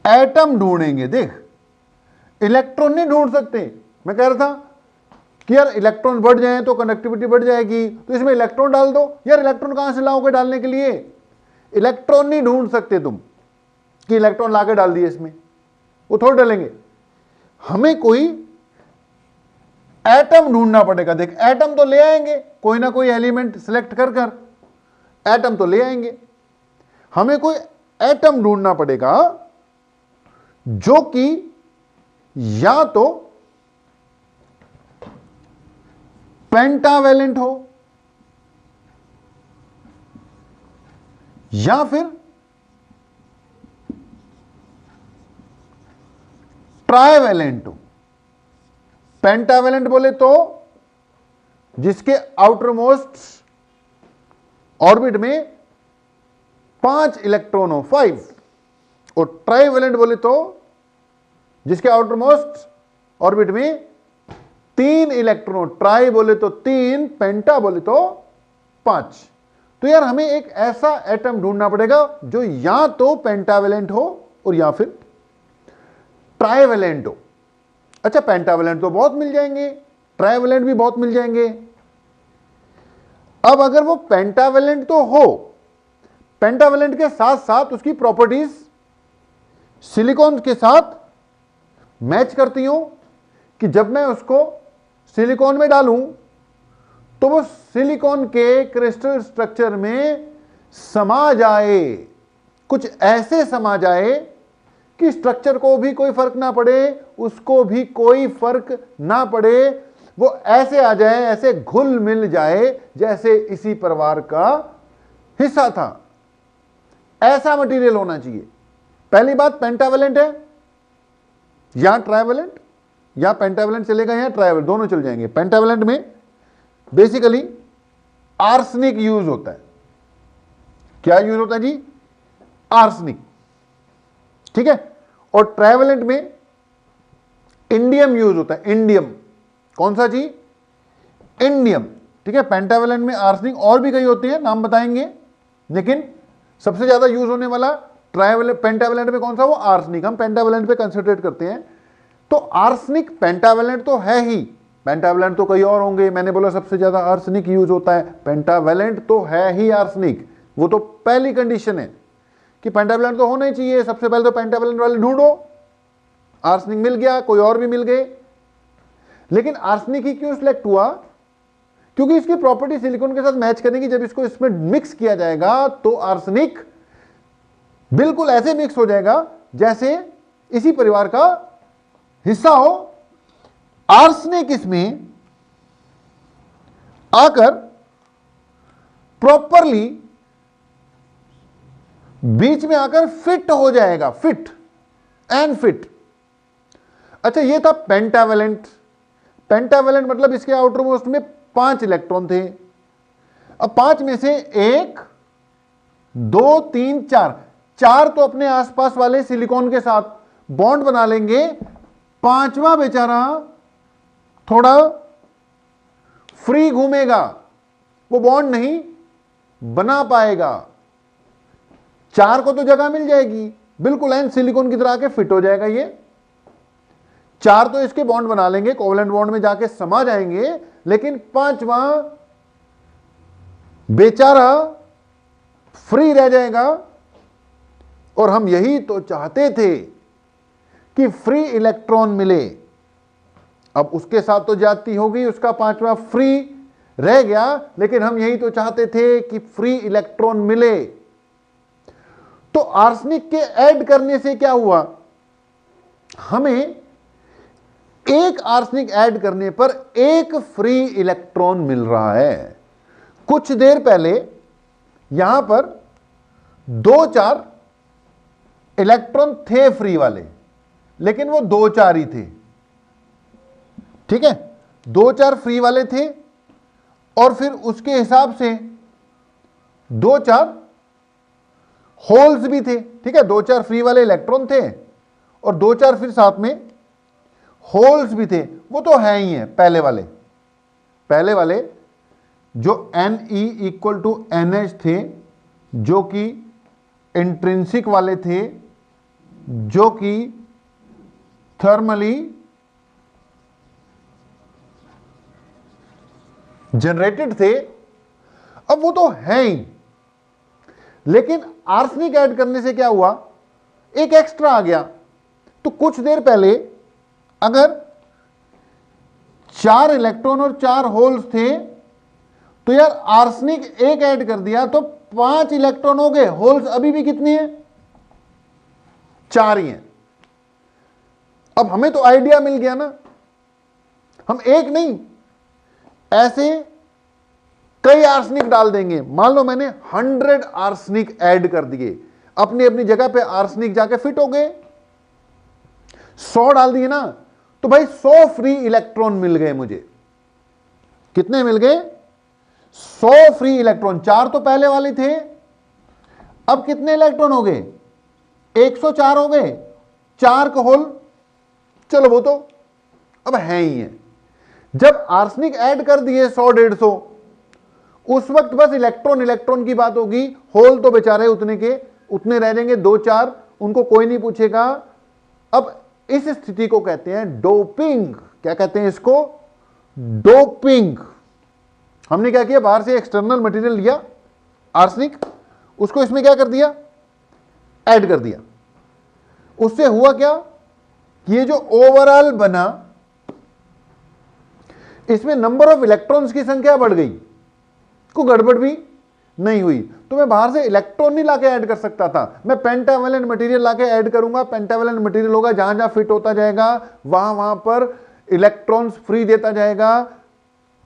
एटम ढूंढेंगे। देख, इलेक्ट्रॉन नहीं ढूंढ सकते। मैं कह रहा था कि यार इलेक्ट्रॉन बढ़ जाए तो कंडक्टिविटी बढ़ जाएगी, तो इसमें इलेक्ट्रॉन डाल दो। यार इलेक्ट्रॉन कहां से लाओगे डालने के लिए? इलेक्ट्रॉन नहीं ढूंढ सकते तुम कि इलेक्ट्रॉन लाके डाल दिए इसमें, वो थोड़ा डालेंगे। हमें कोई एटम ढूंढना पड़ेगा। देख, एटम तो ले आएंगे, कोई ना कोई एलिमेंट सिलेक्ट कर कर एटम तो ले आएंगे। हमें कोई एटम ढूंढना पड़ेगा जो कि या तो पेंटावैलेंट हो या फिर ट्राइवैलेंट हो। पेंटावैलेंट बोले तो जिसके आउटर मोस्ट ऑर्बिट में 5 इलेक्ट्रॉन हो, 5। और ट्राइवैलेंट बोले तो जिसके आउटर मोस्ट ऑर्बिट में 3 इलेक्ट्रॉन। ट्राई बोले तो 3, पेंटा बोले तो 5। तो यार हमें एक ऐसा एटम ढूंढना पड़ेगा जो या तो पेंटावैलेंट हो और या फिर ट्राइवैलेंट हो। अच्छा, पेंटावैलेंट तो बहुत मिल जाएंगे, ट्राइवैलेंट भी बहुत मिल जाएंगे। अब अगर वो पेंटावैलेंट तो हो, पेंटावैलेंट के साथ साथ उसकी प्रॉपर्टीज सिलिकॉन के साथ मैच करती हूं कि जब मैं उसको सिलिकॉन में डालूं तो वो सिलिकॉन के क्रिस्टल स्ट्रक्चर में समा जाए, कुछ ऐसे समा जाए कि स्ट्रक्चर को भी कोई फर्क ना पड़े, उसको भी कोई फर्क ना पड़े। वो ऐसे आ जाए, ऐसे घुल मिल जाए जैसे इसी परिवार का हिस्सा था। ऐसा मटेरियल होना चाहिए। पहली बात, पेंटावैलेंट है या ट्राइवैलेंट, या पेंटावैलेंट चलेगा या ट्राइवैलेंट, दोनों चल जाएंगे। पेंटावैलेंट में बेसिकली आर्सेनिक यूज होता है। क्या यूज होता है जी? आर्सेनिक। ठीक है। और ट्राइवैलेंट में इंडियम यूज होता है। इंडियम, कौन सा जी? इंडियम। ठीक है। पेंटावैलेंट में आर्सेनिक और भी कई होते हैं, नाम बताएंगे, लेकिन सबसे ज्यादा यूज होने वाला पेंटावैलेंट में कौन सा? वो आर्सेनिक। हम पेंटावैलेंट पे कंसंट्रेट करते हैं। तो आर्सेनिक पेंटावैलेंट तो है ही, पेंटावैलेंट तो कई और होंगे। मैंने बोला सबसे ज्यादा आर्सेनिक यूज होता है, पेंटावैलेंट तो है ही आर्सेनिक। वो तो पहली कंडीशन है कि पेंटावैलेंट तो होना ही चाहिए। सबसे पहले तो पेंटावैलेंट वाले ढूंढो। आर्सेनिक मिल गया, कोई और भी मिल गए, लेकिन आर्सेनिक ही क्यों सिलेक्ट हुआ? क्योंकि इसकी प्रॉपर्टी सिलिकॉन के साथ मैच करेगी। जब इसको इसमें मिक्स किया जाएगा तो आर्सेनिक बिल्कुल ऐसे मिक्स हो जाएगा जैसे इसी परिवार का हिस्सा हो। आर्सेनिक इसमें आकर प्रॉपरली बीच में आकर फिट हो जाएगा, फिट एंड फिट। अच्छा, ये था पेंटावैलेंट। पेंटावेलेंट मतलब इसके आउटर मोस्ट में 5 इलेक्ट्रॉन थे। अब 5 में से 1 2 3 4 तो अपने आसपास वाले सिलिकॉन के साथ बॉन्ड बना लेंगे, 5वां बेचारा थोड़ा फ्री घूमेगा, वो बॉन्ड नहीं बना पाएगा। 4 को तो जगह मिल जाएगी, बिल्कुल एन सिलिकॉन की तरह के फिट हो जाएगा। ये 4 तो इसके बॉन्ड बना लेंगे, कोवलेंट बॉन्ड में जाके समा जाएंगे, लेकिन 5वां बेचारा फ्री रह जाएगा। और हम यही तो चाहते थे कि फ्री इलेक्ट्रॉन मिले। अब उसके साथ तो ज्यादती हो गई, उसका 5वां फ्री रह गया, लेकिन हम यही तो चाहते थे कि फ्री इलेक्ट्रॉन मिले। तो आर्सेनिक के ऐड करने से क्या हुआ, हमें एक आर्सेनिक ऐड करने पर एक फ्री इलेक्ट्रॉन मिल रहा है। कुछ देर पहले यहां पर 2-4 इलेक्ट्रॉन थे फ्री वाले, लेकिन वो 2-4 ही थे। ठीक है, 2-4 फ्री वाले थे, और फिर उसके हिसाब से 2-4 होल्स भी थे। ठीक है, 2-4 फ्री वाले इलेक्ट्रॉन थे और 2-4 फिर साथ में होल्स भी थे। वो तो है ही है पहले वाले जो Ne इक्वल टू NH थे, जो कि इंट्रिंसिक वाले थे, जो कि थर्मली जनरेटेड थे। अब वो तो है ही, लेकिन आर्सेनिक ऐड करने से क्या हुआ, एक एक्स्ट्रा आ गया। तो कुछ देर पहले अगर 4 इलेक्ट्रॉन और 4 होल्स थे, तो यार आर्सेनिक एक ऐड कर दिया तो 5 इलेक्ट्रॉन हो गए, होल्स अभी भी कितने हैं, 4 ही हैं। अब हमें तो आइडिया मिल गया ना, हम एक नहीं ऐसे कई आर्सेनिक डाल देंगे। मान लो मैंने 100 आर्सेनिक ऐड कर दिए, अपनी अपनी जगह पे आर्सेनिक जाके फिट हो गए। 100 डाल दिए ना, तो भाई 100 फ्री इलेक्ट्रॉन मिल गए मुझे। कितने मिल गए, 100 फ्री इलेक्ट्रॉन। 4 तो पहले वाले थे, अब कितने इलेक्ट्रॉन हो गए, 104 हो गए। 4 का होल, चलो वो तो अब है ही है। जब आर्सेनिक ऐड कर दिए 100-150, उस वक्त बस इलेक्ट्रॉन की बात होगी। होल तो बेचारे उतने के उतने रह जाएंगे, 2-4, उनको कोई नहीं पूछेगा। अब इस स्थिति को कहते हैं डोपिंग। क्या कहते हैं इसको, डोपिंग। हमने क्या किया, बाहर से एक्सटर्नल मटेरियल लिया आर्सेनिक, उसको इसमें क्या कर दिया, ऐड कर दिया। उससे हुआ क्या, ये जो ओवरऑल बना, इसमें नंबर ऑफ इलेक्ट्रॉन्स की संख्या बढ़ गई, को गड़बड़ भी नहीं हुई। तो मैं बाहर से इलेक्ट्रॉन नहीं लाके ऐड कर सकता था, मैं पेंटावेलेंट मटेरियल लाके ऐड करूंगा। पेंटावेलेंट मटेरियल होगा, जहां जहां फिट होता जाएगा वहां वहां पर इलेक्ट्रॉन्स फ्री देता जाएगा।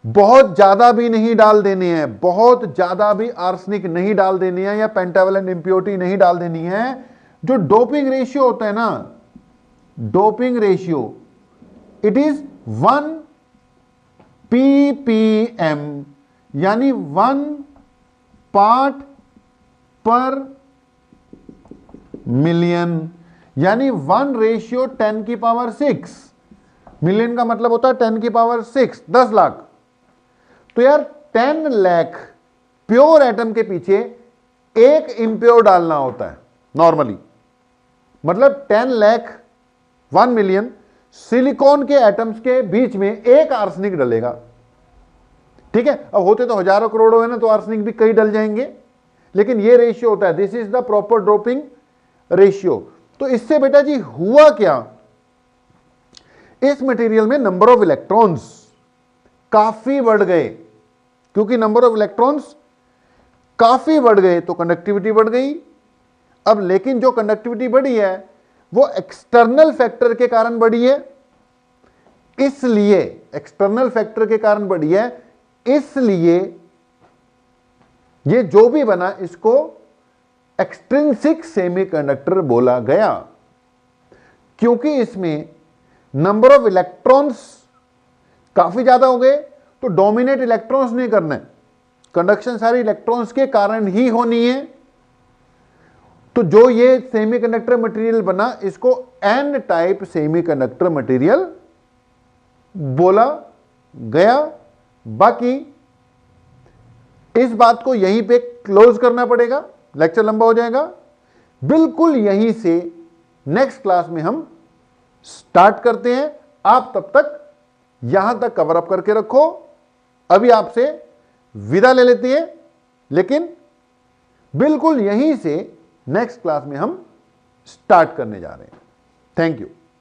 बहुत ज्यादा भी नहीं डाल देने हैं, बहुत ज्यादा भी आर्सेनिक नहीं डाल देनी है, या पेंटावेलेंट इंप्योरिटी नहीं डाल देनी है। जो डोपिंग रेशियो होता है ना, doping ratio, it is 1 ppm, यानी 1 पार्ट पर मिलियन, यानी 1:10⁶। मिलियन का मतलब होता है 10⁶, 10 लाख। तो यार 10 लाख प्योर एटम के पीछे एक इम्प्योर डालना होता है नॉर्मली। मतलब 10 लाख 1 मिलियन सिलिकॉन के एटम्स के बीच में एक आर्सेनिक डलेगा। ठीक है, अब होते तो हजारों करोड़ों है ना, तो आर्सेनिक भी कई डल जाएंगे, लेकिन ये रेशियो होता है। This is the proper dropping ratio. तो इससे बेटा जी हुआ क्या, इस मटेरियल में नंबर ऑफ इलेक्ट्रॉन्स काफी बढ़ गए। क्योंकि नंबर ऑफ इलेक्ट्रॉन्स काफी बढ़ गए तो कंडक्टिविटी बढ़ गई। अब लेकिन जो कंडक्टिविटी बढ़ी है वो एक्सटर्नल फैक्टर के कारण बढ़ी है, इसलिए एक्सटर्नल फैक्टर के कारण बढ़ी है, इसलिए ये जो भी बना इसको एक्सट्रिंसिक सेमीकंडक्टर बोला गया। क्योंकि इसमें नंबर ऑफ इलेक्ट्रॉन्स काफी ज्यादा हो गए तो डोमिनेट इलेक्ट्रॉन्स नहीं करना है, कंडक्शन सारी इलेक्ट्रॉन्स के कारण ही होनी है। तो जो ये सेमीकंडक्टर मटेरियल बना इसको एन टाइप सेमीकंडक्टर मटेरियल बोला गया। बाकी इस बात को यहीं पे क्लोज करना पड़ेगा, लेक्चर लंबा हो जाएगा। बिल्कुल यहीं से नेक्स्ट क्लास में हम स्टार्ट करते हैं। आप तब तक यहां तक कवर अप करके रखो। अभी आपसे विदा ले लेते हैं, लेकिन बिल्कुल यहीं से नेक्स्ट क्लास में हम स्टार्ट करने जा रहे हैं। Thank you.